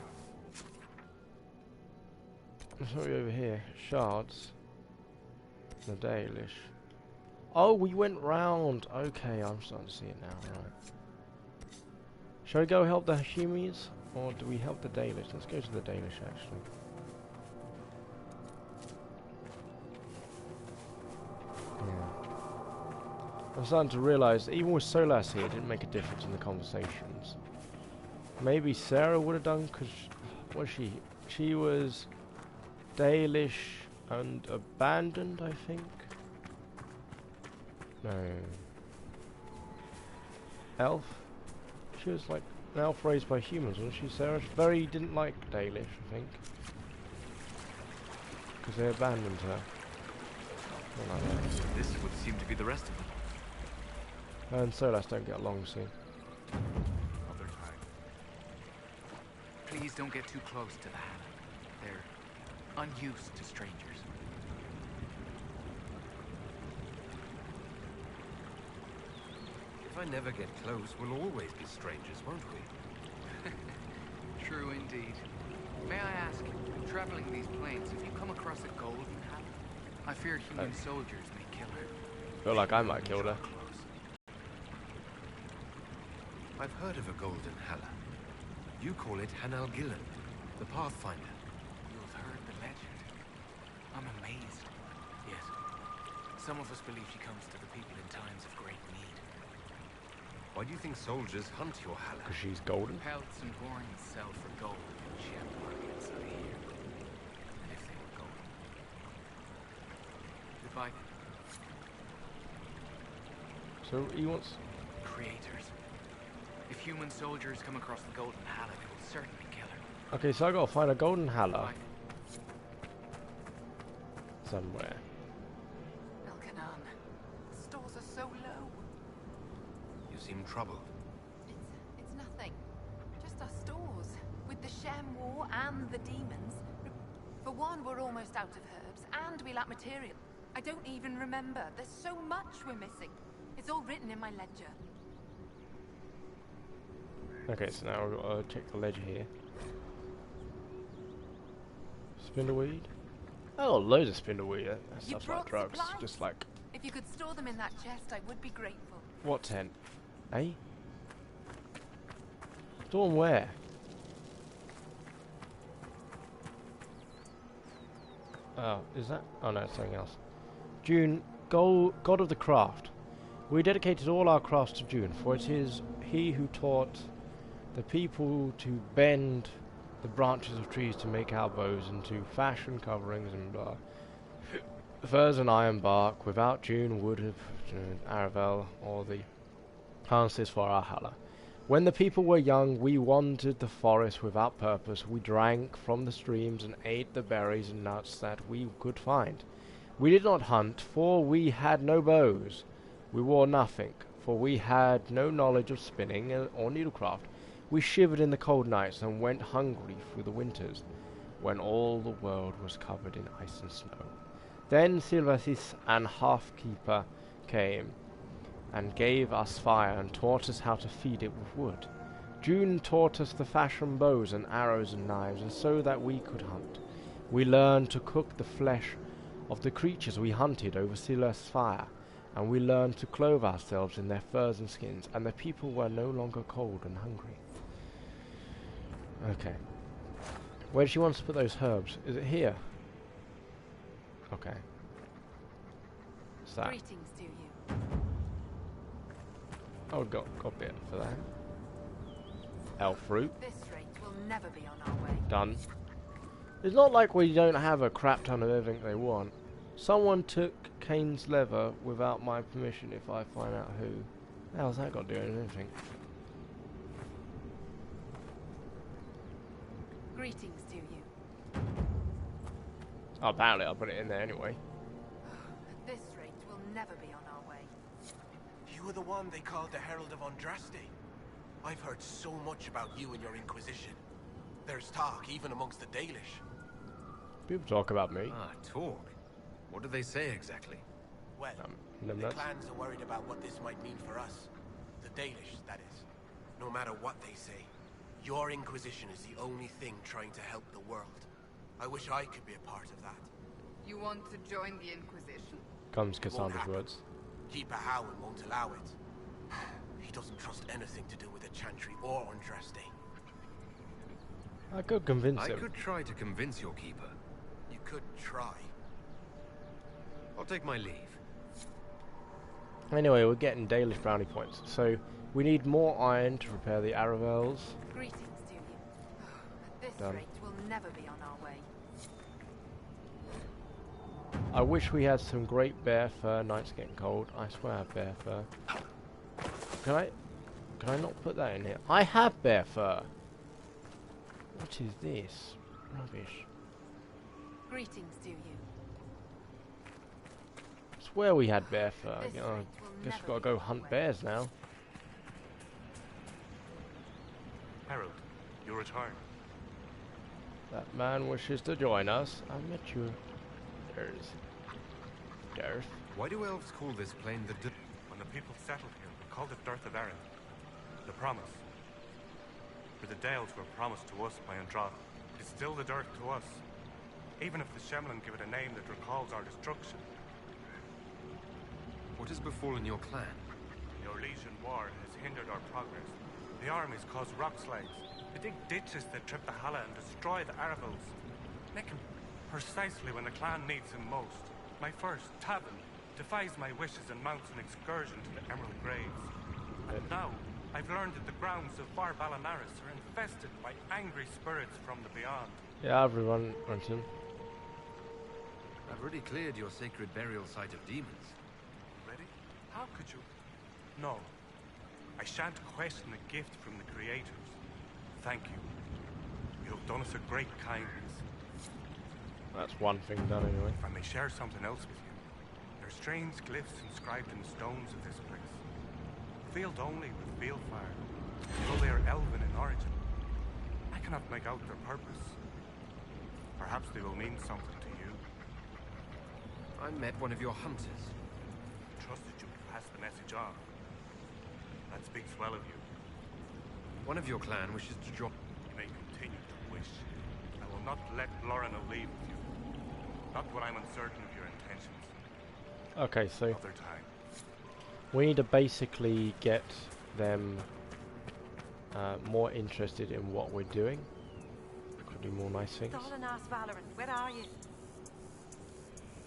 What's over here? Shards. The Dalish. Oh, we went round. Okay, I'm starting to see it now. Right. Shall we go help the Hashimis, or do we help the Dalish? Let's go to the Dalish, actually. Yeah. I'm starting to realise that even with Solas here, it didn't make a difference in the conversations. Maybe Sarah would have done, because, was she? She was Dalish and abandoned, I think? No. Elf? She was like an elf raised by humans, wasn't she, Sarah? She very didn't like Dalish, I think. Because they abandoned her. Like that. This would seem to be the rest of them. Her and Solas don't get along, see. Other time. Please don't get too close to the Hannah. They're unused to strangers. If I never get close, we'll always be strangers, won't we? True indeed. May I ask, traveling these plains, have you come across a golden Hannah? I fear human soldiers may kill her. Feel like I might kill her. I've heard of a golden Halla. You call it Hanal Gillen, the Pathfinder. You've heard the legend. I'm amazed. Yes. Some of us believe she comes to the people in times of great need. Why do you think soldiers hunt your Halla? Because she's golden. Pelts and horns sell for gold in gem markets out here. And if they were gold. Goodbye then. So he wants... Creators. If human soldiers come across the golden Halla, they will certainly kill her. Okay, so I gotta find a golden Halla Goodbye. somewhere. Elkanan, the stores are so low. You seem troubled. It's nothing. Just our stores. With the Shem War and the demons. For one, we're almost out of herbs, and we lack material. I don't even remember. There's so much we're missing. It's all written in my ledger. Okay, so now we've got to check the ledger here. Spindleweed? Oh, loads of spindleweed. That You stuff's like brought drugs. supplies? Just like... If you could store them in that chest, I would be grateful. What tent? Eh? Store 'em where? Oh, is that? Oh no, it's something else. June, god of the craft. We dedicated all our crafts to June, for it is he who taught the people to bend the branches of trees to make our bows and to fashion coverings and blah. Furs and iron bark. Without June would have Aravel or the harnesses for our Halla. When the people were young, we wandered the forest without purpose. We drank from the streams and ate the berries and nuts that we could find. We did not hunt, for we had no bows. We wore nothing, for we had no knowledge of spinning or needlecraft. We shivered in the cold nights and went hungry through the winters, when all the world was covered in ice and snow. Then Silvasis and Halfkeeper came, and gave us fire and taught us how to feed it with wood. June taught us to fashion bows and arrows and knives, and so that we could hunt. We learned to cook the flesh of the creatures we hunted over Silas' fire, and we learned to clothe ourselves in their furs and skins, and the people were no longer cold and hungry. Okay. Where does she want us to put those herbs? Is it here? Okay. What's that? Greetings to you. Oh, got a bit for that. Elf fruit. This rate will never be on our way. Done. It's not like we don't have a crap ton of everything they want. Someone took Kane's leather without my permission if I find out who. How's that got to do with anything? Greetings to you. Oh, apparently I'll put it in there anyway. At this rate, we'll never be on our way. You were the one they called the Herald of Andraste. I've heard so much about you and your Inquisition. There's talk, even amongst the Dalish. People talk about me. Ah, talk. What do they say exactly? Well, the nuts. clans are worried about what this might mean for us. The Dalish, that is. No matter what they say, your Inquisition is the only thing trying to help the world. I wish I could be a part of that. You want to join the Inquisition? Comes Won't Cassandra's happen. words. Keeper Howard won't allow it. He doesn't trust anything to do with the Chantry or Andraste. I could convince I him. could try to convince your keeper. You could try. I'll take my leave. Anyway, we're getting Dalish brownie points. So, we need more iron to repair the Aravels. Greetings to you. At this Done. rate, we'll never be on our way. I wish we had some great bear fur. Night's getting cold. I swear I have bear fur. Can I not put that in here? I have bear fur. What is this? Rubbish. Greetings to you. I swear we had bear fur. This You know, rate will guess never we've got to be go on hunt our way. bears now. Harold, you return. That man wishes to join us. I met you. There's Darth. Why do elves call this plain the When the people settled here, we called it Dearth of Erin. The promise. For the Dales were promised to us by Andrade. It's still the Dearth to us. Even if the Shemlin give it a name that recalls our destruction. What has befallen your clan? The Orlesian War has hindered our progress. The armies cause rock slides. They dig ditches that trip the Halla and destroy the Aravels. Make him precisely when the clan needs him most. My first, Tavin, defies my wishes and mounts an excursion to the Emerald Graves. And now, I've learned that the grounds of Bar Balanaris are infested by angry spirits from the beyond. Yeah, everyone, Renton. I've already cleared your sacred burial site of demons. Ready? How could you? No. I shan't question a gift from the creators. Thank you. You have done us a great kindness. That's one thing done anyway. If I may share something else with you, there are strange glyphs inscribed in the stones of this place. Filled only with field fire, though they are elven in origin. I cannot make out their purpose. Perhaps they will mean something to you. I met one of your hunters. Trusted you to pass the message on. That speaks well of you. One of your clan wishes to join. You may continue to wish. I will not let Lorna leave with you. Not when I'm uncertain of your intentions. Okay, so Another time. we need to basically get them more interested in what we're doing. Could do more nice things. Stalin asked Valorant, where are you?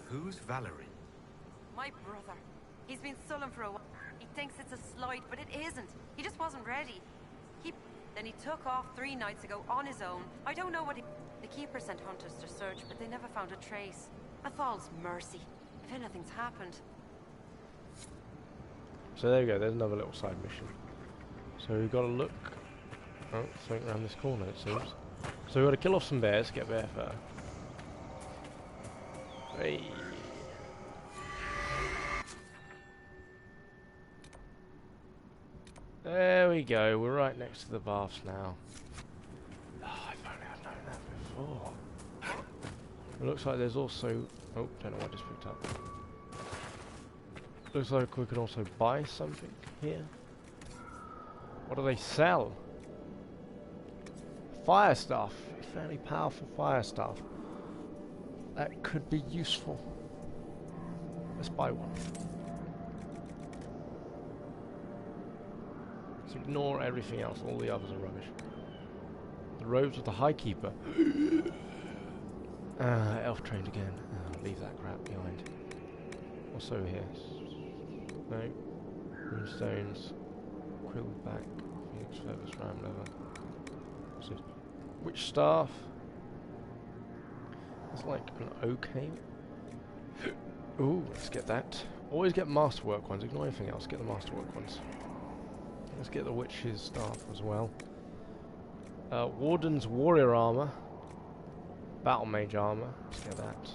Who's Valerie? My brother. He's been sullen for a while. He thinks it's a slight, but it isn't. He just wasn't ready. Then he took off 3 nights ago on his own. I don't know what he... The Keeper sent hunters to search, but they never found a trace. A false mercy. If anything's happened. So there we go, there's another little side mission. So we've got to look... Oh, something around this corner it seems. So we've got to kill off some bears, get bear fur. Hey. There we go, we're right next to the baths now. Oh, if only I'd known that before. It looks like there's also... Oh, don't know what I just picked up. Looks like we can also buy something here. What do they sell? Fire stuff. Fairly powerful fire stuff. That could be useful. Let's buy one. Let's ignore everything else. All the others are rubbish. The robes of the High Keeper. Elf trained again. Leave that crap behind. What's over here? No. Runestones. Quilled back. Phoenix feathers. Ram leather. What's this? Witch staff. It's like an okay. Ooh, let's get that. Always get masterwork ones. Ignore anything else. Get the masterwork ones. Let's get the witch's staff as well. Warden's warrior armor. Battle mage armor. Let's get that.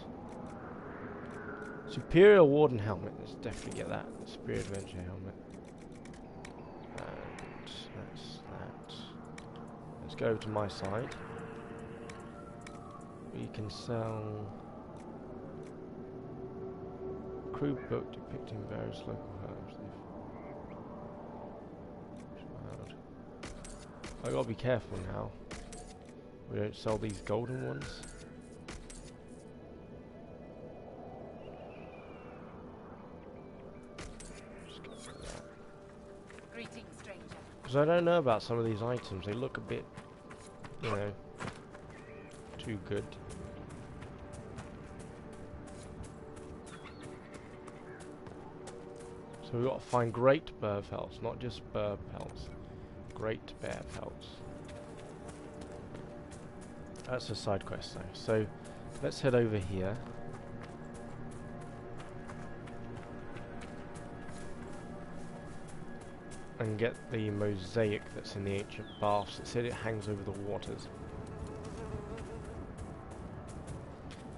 Superior warden helmet. Let's definitely get that. Superior adventure helmet. And that's that. Let's go to my side. We can sell crude book depicting various local herbs. I gotta be careful now. We don't sell these golden ones. Greetings, stranger. Because I don't know about some of these items. They look a bit, you know, too good. So we've got to find great bear pelts, not just bear pelts. Great bear pelts. That's a side quest though. So let's head over here. And get the mosaic that's in the ancient baths. It said it hangs over the waters.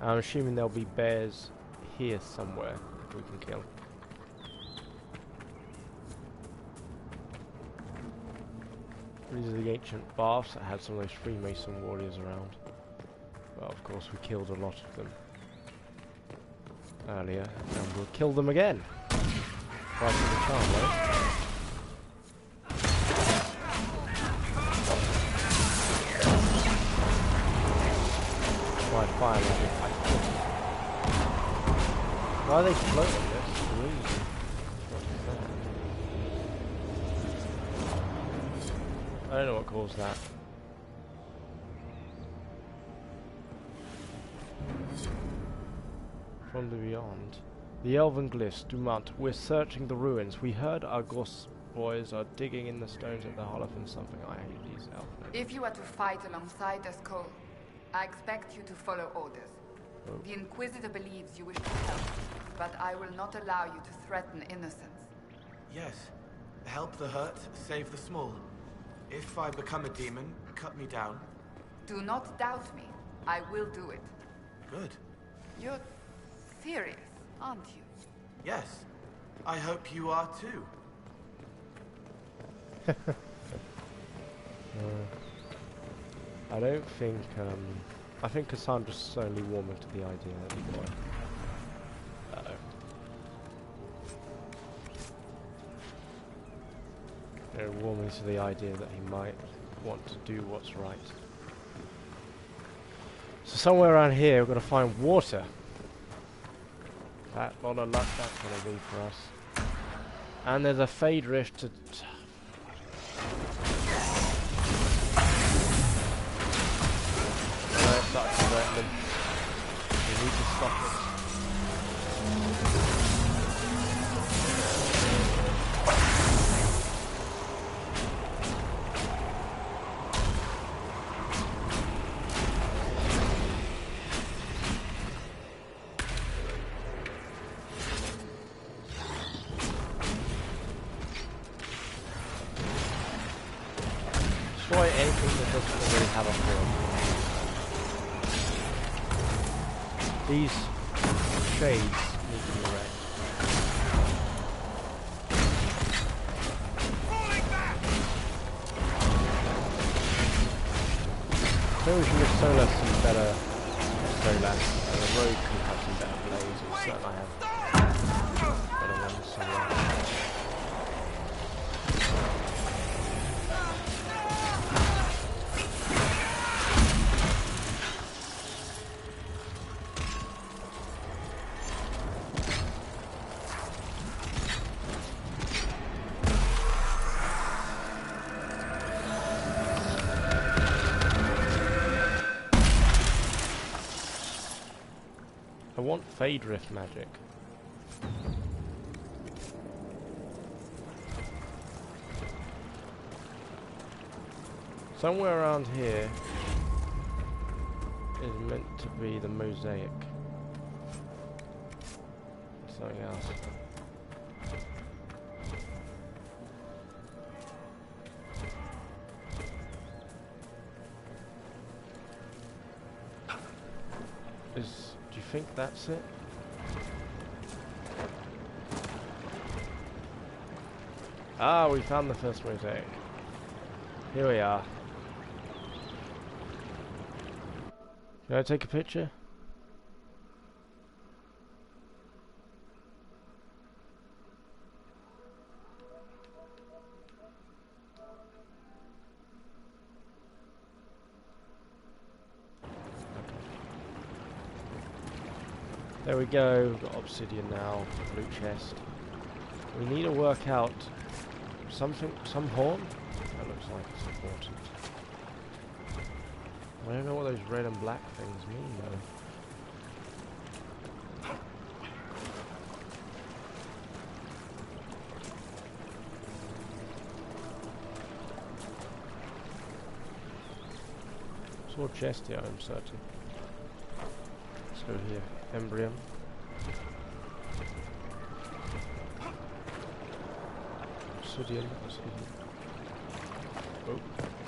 I'm assuming there'll be bears here somewhere we can kill. These are the ancient baths that had some of those Freemason warriors around. Well, of course, we killed a lot of them earlier, and we'll kill them again. Right for the charm, right? Why fire magic? Why are they floating this? Really? What is that? I don't know what caused that. From the beyond. The elven glyphs, Dumont. We're searching the ruins. We heard Argos boys are digging in the stones of the hollow and something. I hate these elf. If you are to fight alongside us, Cole, I expect you to follow orders. Oh. The Inquisitor believes you wish to help, but I will not allow you to threaten innocents. Yes. Help the hurt, save the small. If I become a demon, cut me down. Do not doubt me. I will do it. Good. You're serious, aren't you? Yes. I hope you are too. I don't think, I think Cassandra's slowly warming to the idea that he might. Uh-oh. They're warming to the idea that he might want to do what's right. So somewhere around here we're going to find water. That lot of luck that's going to be for us. And there's a fade rift to... Start converting them. We need to stop it. Destroy anything that doesn't already have a form. These shades need to be wrecked. I think we should give Solar some better Solar. The road could have some better blades, or certainly I have better ones somewhere. I want Fade Rift magic. Somewhere around here is meant to be the mosaic. Something else. Do you think that's it? Ah, we found the first mosaic. Here we are. Can I take a picture? There we go, we've got obsidian now, blue chest. We need to work out something, some horn? That looks like it's important. I don't know what those red and black things mean though. Sword chest here, I'm certain. Let's go here. Embryon. Obsidian. Oh,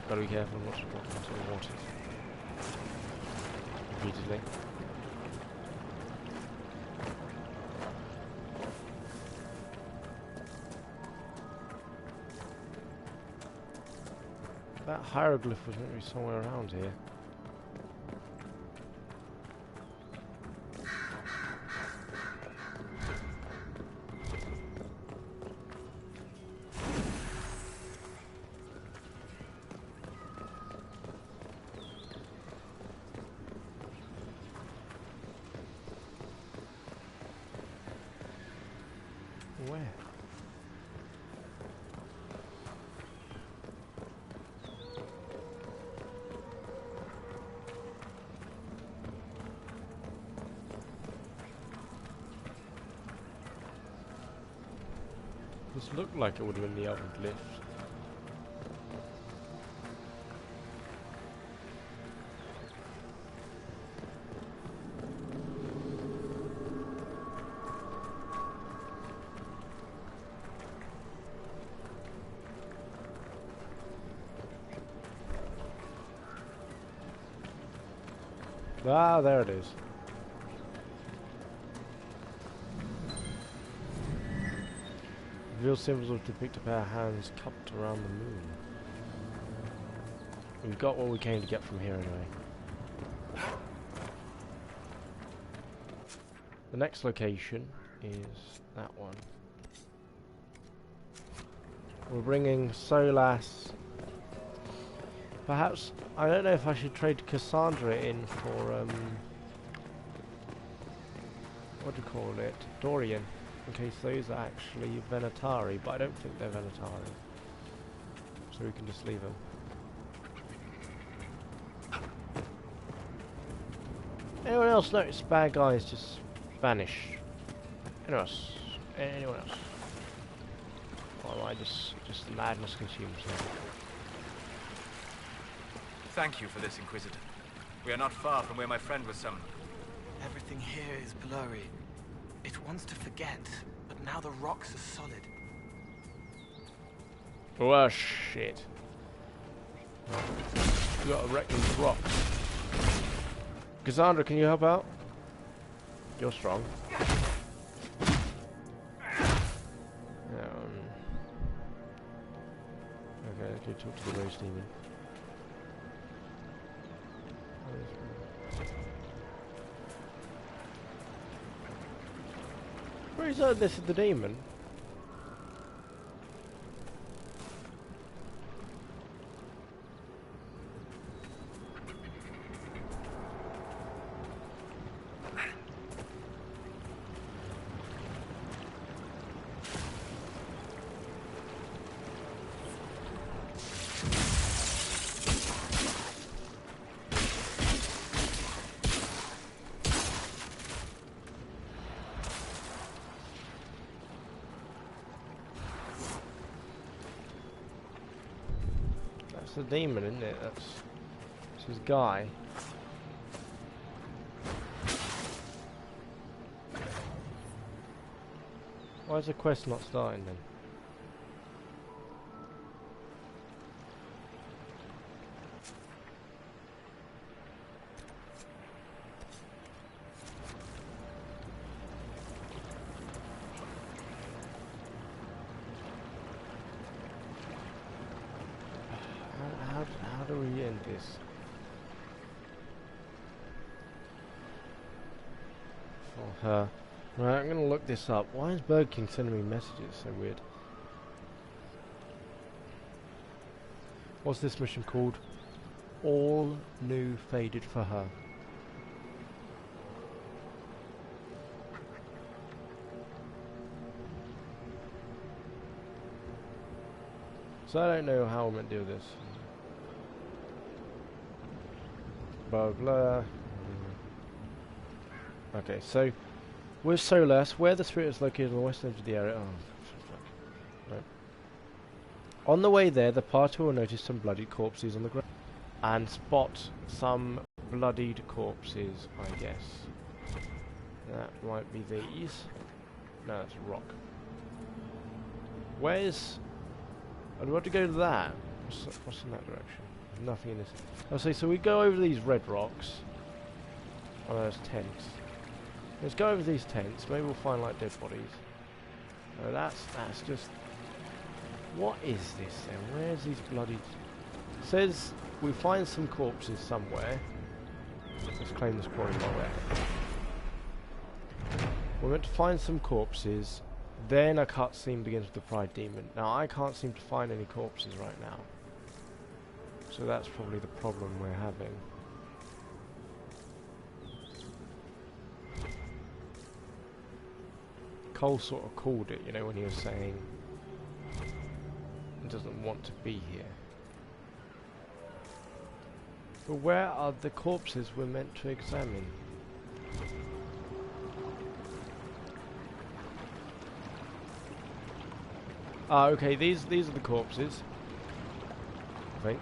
gotta be careful not to walk into the water. Repeatedly. That hieroglyph was meant to be somewhere around here. Where? This looked like it would have been the other lift. Ah, there it is. Reveal symbols which depict a pair of hands cupped around the moon. We got what we came to get from here anyway. The next location is that one. We're bringing Solas. Perhaps, I don't know if I should trade Cassandra in for, what do you call it? Dorian. In case those are actually Venatari, but I don't think they're Venatari. So we can just leave them. Anyone else notice bad guys just vanish? Anyone else? Anyone else? Or am I just the madness consumes me? Thank you for this, Inquisitor. We are not far from where my friend was summoned. Everything here is blurry. It wants to forget, but now the rocks are solid. Oh shit. We gotta wreck these rocks. Cassandra, can you help out? You're strong. Okay, let's go talk to the Rose Demon. Where is that? This is the demon. That's the demon, isn't it? That's his guy. Why is the quest not starting then? How do we end this? For her. Right, I'm gonna look this up. Why is Burger King sending me messages? So weird. What's this mission called? All new faded for her. So I don't know how I'm meant to do this. Blah blah. Okay, so with Solas, where the spirit is located on the western edge of the area. Oh, right. On the way there, the party will notice some bloodied corpses on the ground and spot some bloodied corpses, I guess. That might be these. No, that's a rock. Where's... I'd want to go to that. What's in that direction? There's nothing in this. I'll say, so we go over these red rocks. Oh, there's tents. Let's go over these tents. Maybe we'll find like dead bodies. No, that's just... What is this then? Where's these bloody... It says we find some corpses somewhere. Let's claim this quarry while we're... We're meant to find some corpses. Then a cutscene begins with the Pride Demon. Now I can't seem to find any corpses right now. So that's probably the problem we're having. Cole sort of called it, you know, when he was saying he doesn't want to be here. But where are the corpses we're meant to examine? Ah, okay, these are the corpses. I think.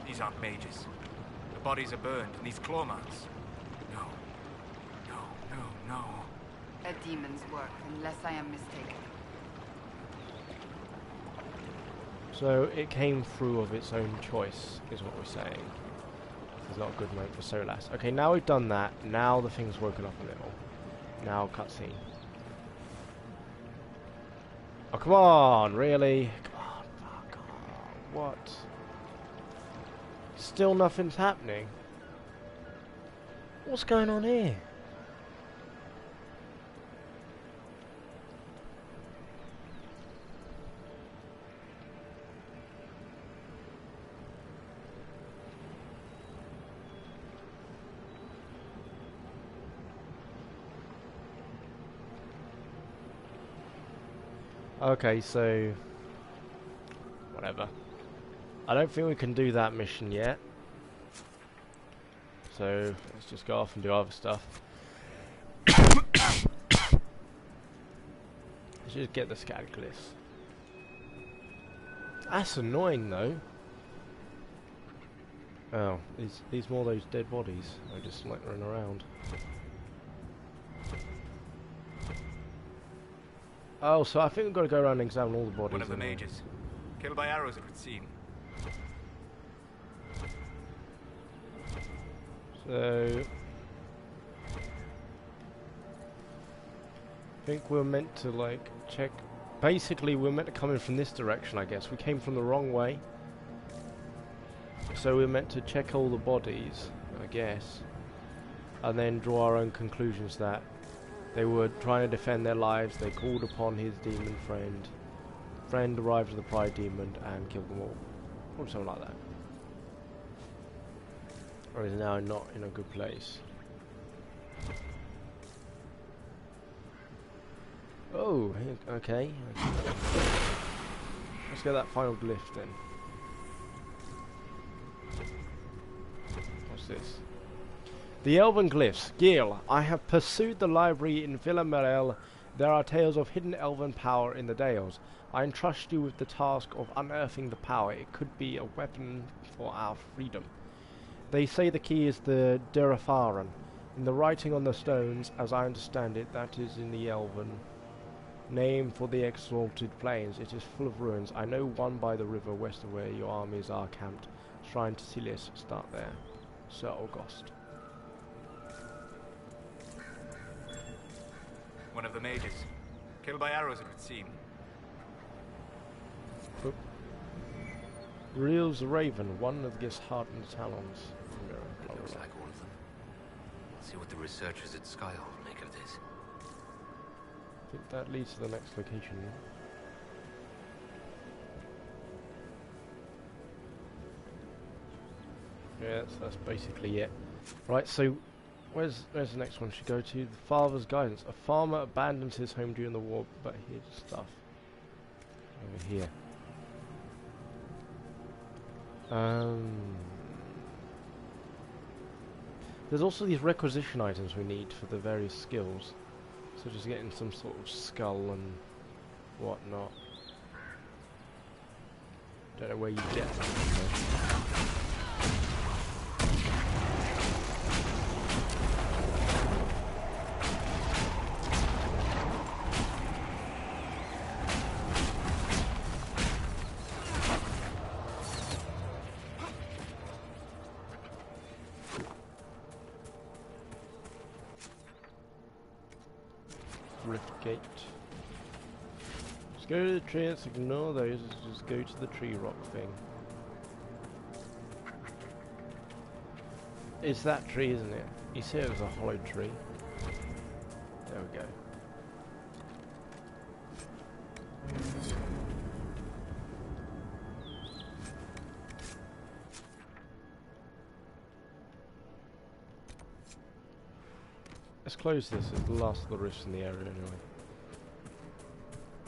These aren't mages. The bodies are burned, and these claw marks. No. No, no, no. A demon's work, unless I am mistaken. So it came through of its own choice, is what we're saying. It's not a good mate for Solas. Okay, now we've done that. Now the thing's woken up a little. Now cutscene. Oh, come on, really? Come on, fuck on. What? Still nothing's happening? What's going on here? Okay, so whatever. I don't think we can do that mission yet. So let's just go off and do other stuff. Let's just get the scattered glyphs. That's annoying though. Oh, these more those dead bodies. They're just like running around. Oh, so I think we've got to go around and examine all the bodies. One of the mages. Killed by arrows, it would seem. So I think we're meant to like check. Basically we're meant to come in from this direction, I guess. We came from the wrong way. So we're meant to check all the bodies, I guess. And then draw our own conclusions that they were trying to defend their lives. They called upon his demon friend. Friend arrived with the pride demon and killed them all. Or something like that. Or is now not in a good place. Oh, okay. Let's get that final glyph then. What's this? The Elven Glyphs. Gil, I have pursued the library in Villa Morel. There are tales of hidden elven power in the Dales. I entrust you with the task of unearthing the power. It could be a weapon for our freedom. They say the key is the Derafaran. In the writing on the stones, as I understand it, that is in the Elven name for the Exalted Plains. It is full of ruins. I know one by the river west of where your armies are camped. Shrine to Silis, start there. Sir August. One of the mages. Killed by arrows, it would seem. Oop. Reels the Raven, one of the hardened talons. Looks like all of them. See what the researchers at Skyhold make of this. I think that leads to the next location. Yeah, that's basically it. Right, so where's the next one? Should go to the father's guidance. A farmer abandons his home during the war, but his stuff over here. There's also these requisition items we need for the various skills, such as getting some sort of skull and whatnot. Don't know where you get them. Gate. Just go to the tree, let's ignore those, just go to the tree rock thing. It's that tree, isn't it? You said it was a hollow tree. There we go. Let's close this, it's the last of the rifts in the area anyway.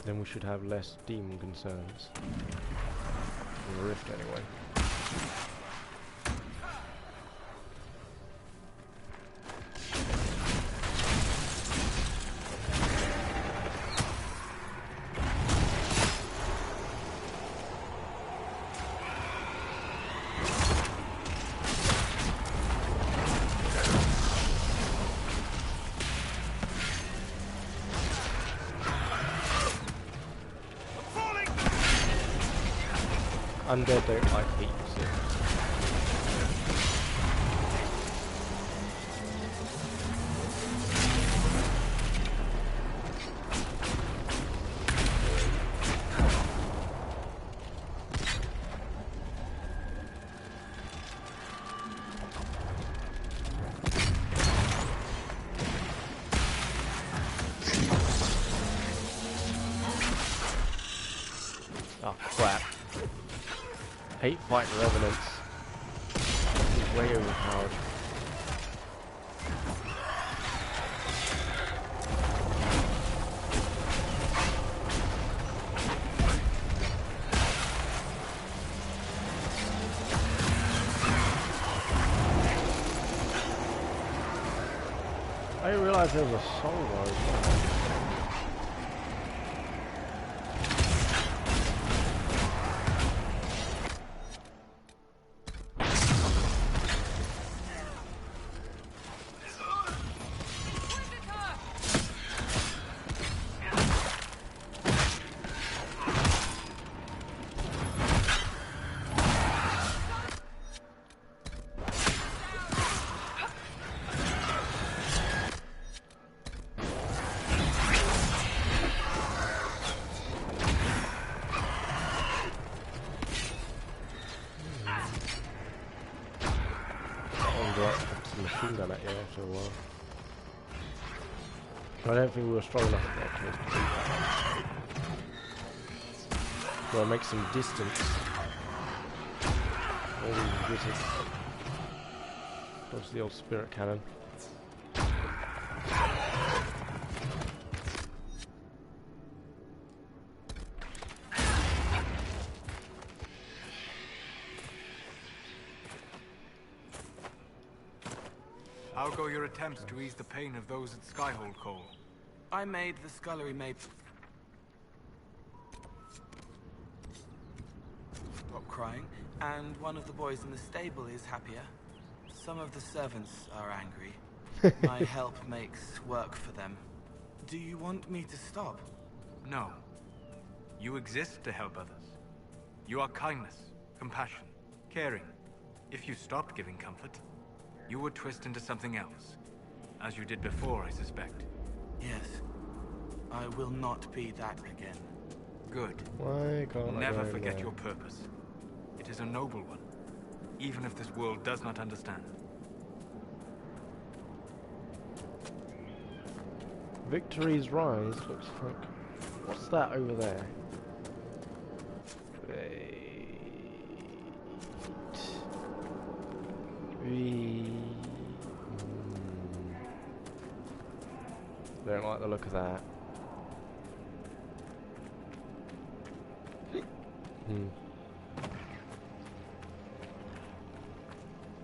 Then we should have less demon concerns. In the rift anyway. undead don't like heat, you see. Oh crap. Hate fighting revenants. He's way overpowered. I didn't realise there was a soul as well. Machine gun at you after a while. I don't think we were strong enough at that case to do that. Gotta make some distance. Dodge the old spirit cannon. How go your attempts to ease the pain of those at Skyhold, Cole? I made the scullery maid stop crying, and one of the boys in the stable is happier. Some of the servants are angry. My help makes work for them. Do you want me to stop? No. You exist to help others. You are kindness, compassion, caring. If you stopped giving comfort, you would twist into something else. As you did before, I suspect. Yes. I will not be that again. Good. Why can't I Never go forget there? your purpose. It is a noble one, even if this world does not understand. Victory's Rise looks like... What's that over there? Don't like the look of that.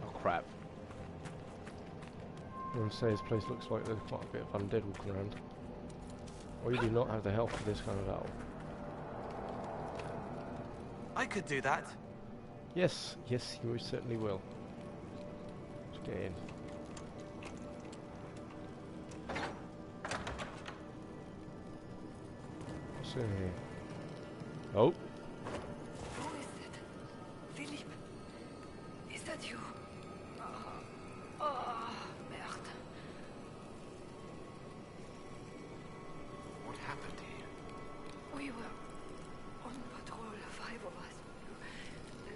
Oh crap. I want to say this place looks like there's quite a bit of undead walking around. Or you do not have the health for this kind of battle. I could do that. Yes, yes, you certainly will. Let's get in. What's in here? Oh! Who is it? Philip? Is that you? Oh, merde. What happened here? We were on patrol, 5 of us,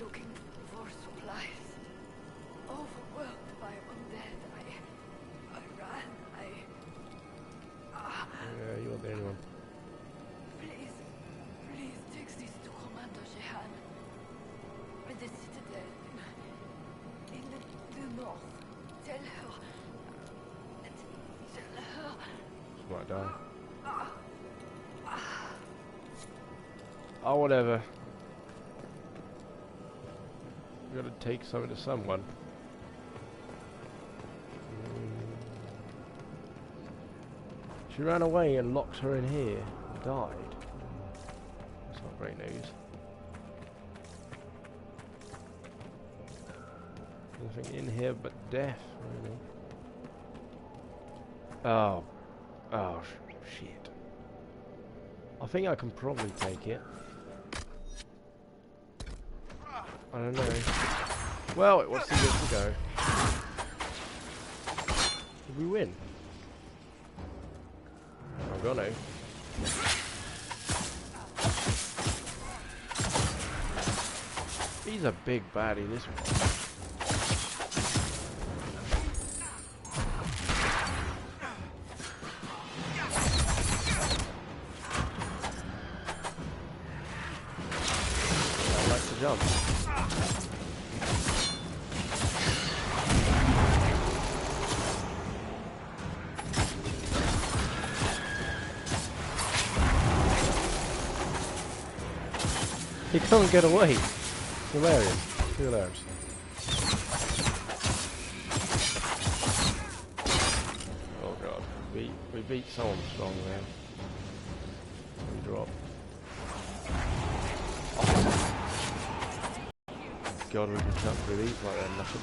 looking for supplies. Overwhelmed by undead. I ran. Yeah, you're the only one. Please take this to Commander Jehan. At the citadel in the north. Tell her. She might die. Oh, whatever. We gotta take something to someone. She ran away and locked her in here and died. That's not great news. Nothing in here but death, really. Oh. Oh, shit. I think I can probably take it. I don't know. Well, it was too good to go. Did we win? I don't know. He's a big baddie, this one. I like to jump. He can't get away. It's hilarious. It's hilarious. Oh god. We beat someone strong there. We drop. God, we can jump through these like they're nothing.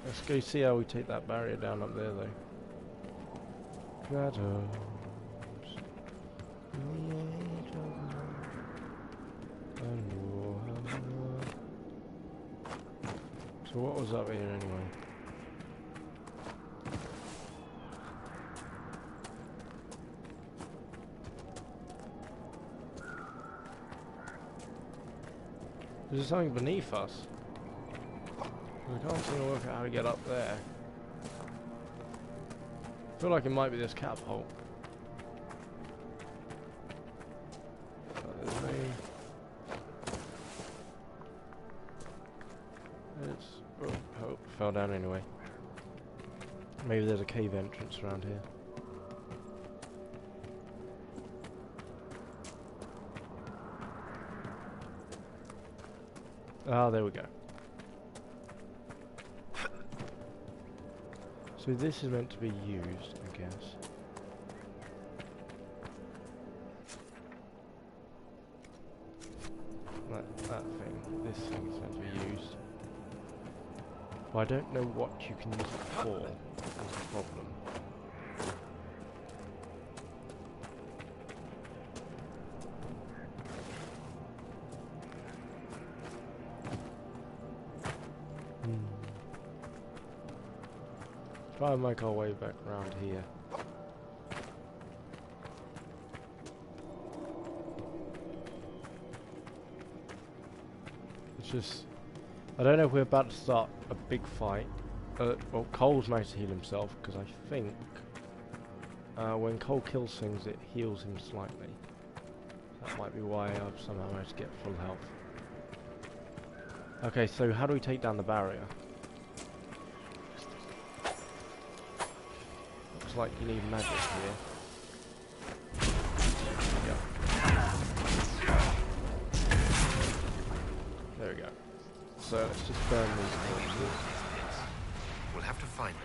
Let's go see how we take that barrier down up there, though. Shadows in the age of night, and war. So what was up here anyway? Is there something beneath us? I can't seem to work out how to get up there. I feel like it might be this catapult. There's no... It's... Oh, fell down anyway. Maybe there's a cave entrance around here. Ah, there we go. So this is meant to be used, I guess. That thing, this thing is meant to be used. But I don't know what you can use it for, that's the problem. Try and make our way back around here. It's just... I don't know if we're about to start a big fight. Well, Cole's managed to heal himself, because I think... when Cole kills things, it heals him slightly. That might be why I've somehow managed to get full health. Okay, so how do we take down the barrier? Looks like you need magic here. Yeah. There we go. So let's just burn these things. We'll have to find them.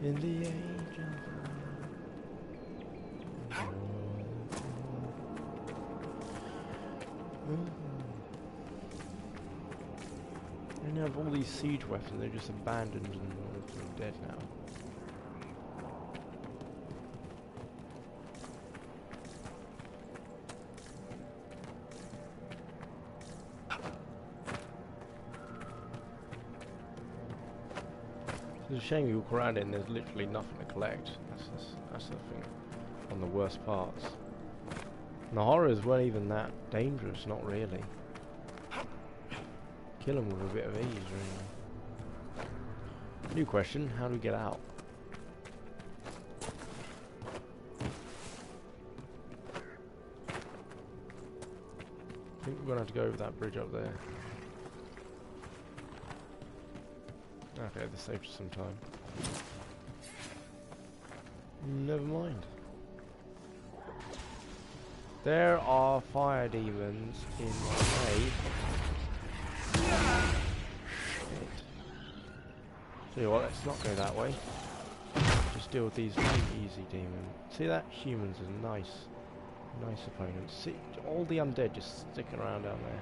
In the age of and you have all these siege weapons, they're just abandoned and all dead now. It's a shame you walk around it and there's literally nothing to collect. That's the thing on the worst parts. And the horrors weren't even that dangerous, not really. Kill them with a bit of ease, really. New question, how do we get out? I think we're gonna have to go over that bridge up there. Okay, this saves some time. Never mind. There are fire demons in my way. Tell you what, let's not go that way. Just deal with these easy demons. See that? Humans are nice opponents. See, all the undead just sticking around down there.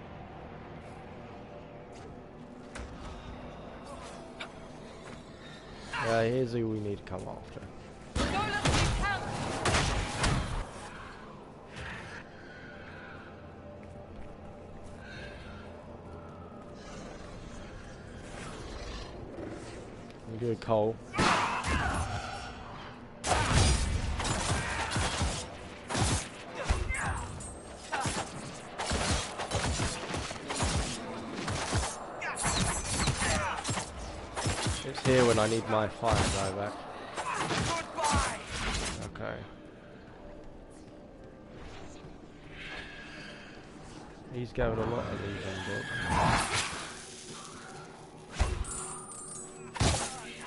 Yeah, here's who we need to come after. Good Cole. It's here when I need my fire guy back. Okay. He's going a lot of these undead.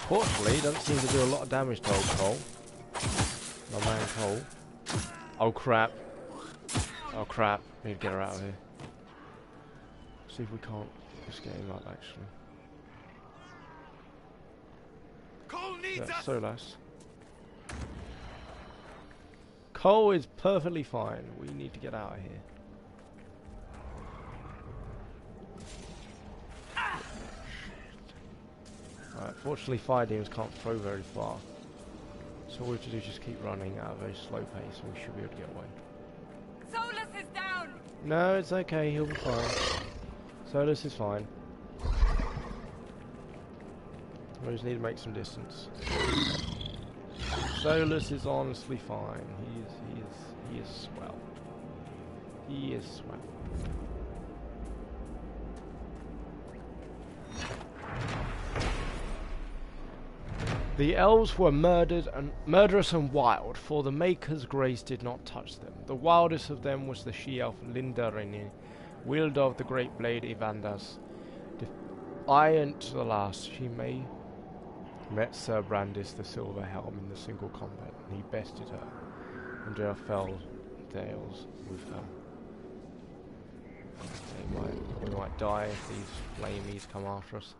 Fortunately, he doesn't seem to do a lot of damage to old Cole. My man Cole. Oh crap. Oh crap. We need to get her out of here. See if we can't just get him up actually. Cole needs us! Solas. Cole is perfectly fine. We need to get out of here. Alright, fortunately fire demons can't throw very far. So all we have to do is just keep running at a very slow pace and we should be able to get away. Solus is down! No, it's okay, he'll be fine. Solus is fine. We just need to make some distance. Solus is honestly fine. He is swell. He is swell. The elves were murderous and wild, for the Maker's grace did not touch them. The wildest of them was the she-elf Lindarini, wielder of the great blade Evandas. Defiant to the last, she met Sir Brandis the Silver Helm in the single combat, and he bested her, and there fell Dales with her. We might die if these flamies come after us.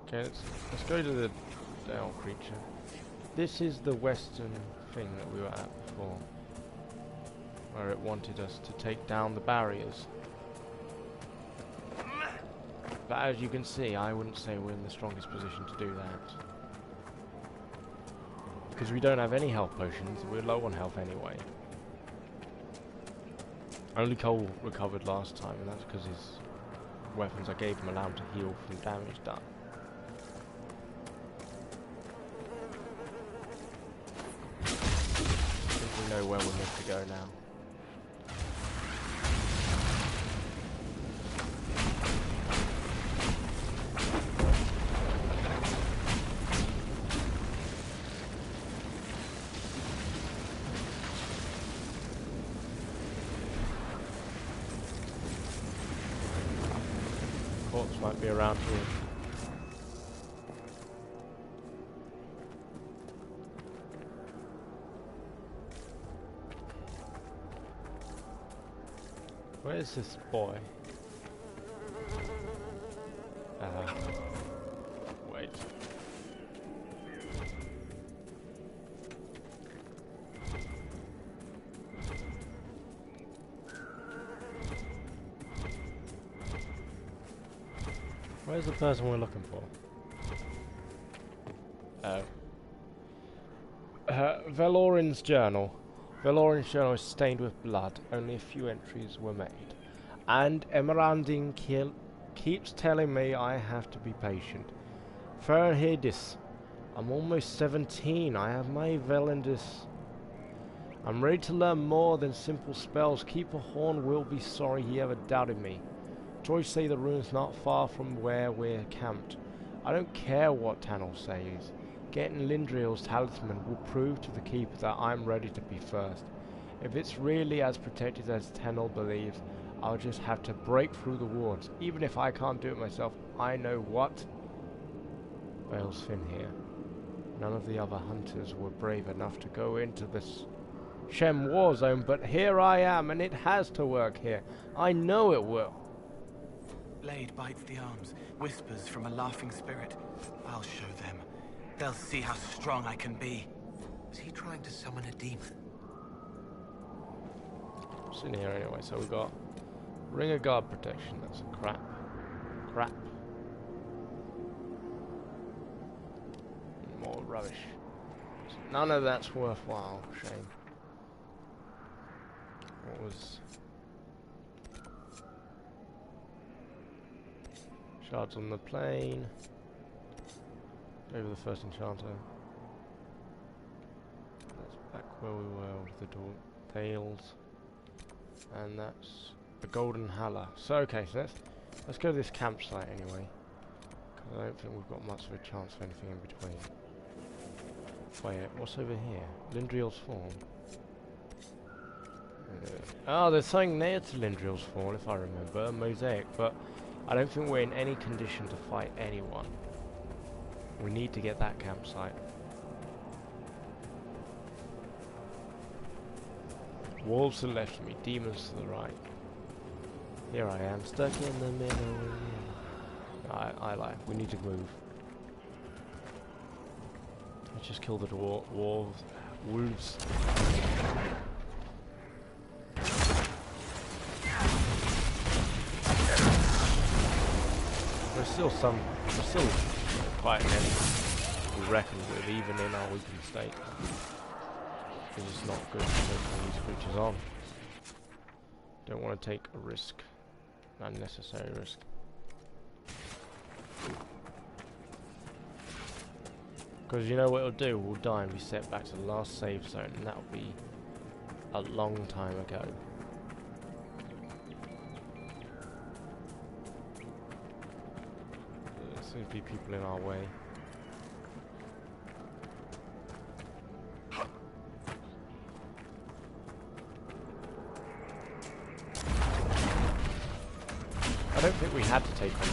Okay, let's go to the Dale creature. This is the western thing that we were at before, where it wanted us to take down the barriers. But as you can see, I wouldn't say we're in the strongest position to do that. Because we don't have any health potions, we're low on health anyway. Only Cole recovered last time, and that's because his weapons I gave him allowed him to heal from damage done. I think we know where we're meant to go now. Might be around here. Where's this boy? Wait. Where's the person we're looking for? Oh. Velorin's journal. Velorin's journal is stained with blood. Only a few entries were made. And Emeraldine keeps telling me I have to be patient. Ferhidis. I'm almost 17. I have my Velendis. I'm ready to learn more than simple spells. Keeper Horn will be sorry he ever doubted me. Joyce say the ruin's not far from where we're camped. I don't care what Tanel says. Getting Lindriel's talisman will prove to the Keeper that I'm ready to be first. If it's really as protected as Tanel believes, I'll just have to break through the wards. Even if I can't do it myself, I know what ails Finn here. None of the other hunters were brave enough to go into this Shem War Zone, but here I am, and it has to work here. I know it will. Blade bites the arms, whispers from a laughing spirit. I'll show them. They'll see how strong I can be. Is he trying to summon a demon? It's in here anyway, so we got Ring of Guard Protection. That's a crap. More rubbish. None of that's worthwhile. Shame. What was... Shards on the plane. Over the first enchanter. That's back where we were with the tails. And that's the Golden Halla. So okay, so let's go to this campsite anyway. Because I don't think we've got much of a chance of anything in between. Wait, what's over here? Lindriel's Fall. Oh, there's something near to Lindriel's Fall, if I remember, a mosaic, but I don't think we're in any condition to fight anyone. We need to get that campsite. Wolves to the left of me, demons to the right. Here I am, stuck in the middle. I lie, we need to move. Let's just kill the wolves. There's still quite many we reckon with, even in our weakened state. Because it's not good to take these creatures on. Don't want to take a risk, unnecessary risk. Because you know what it'll do? We'll die and be set back to the last save zone, and that'll be a long time ago. There seems to be people in our way. I don't think we had to take on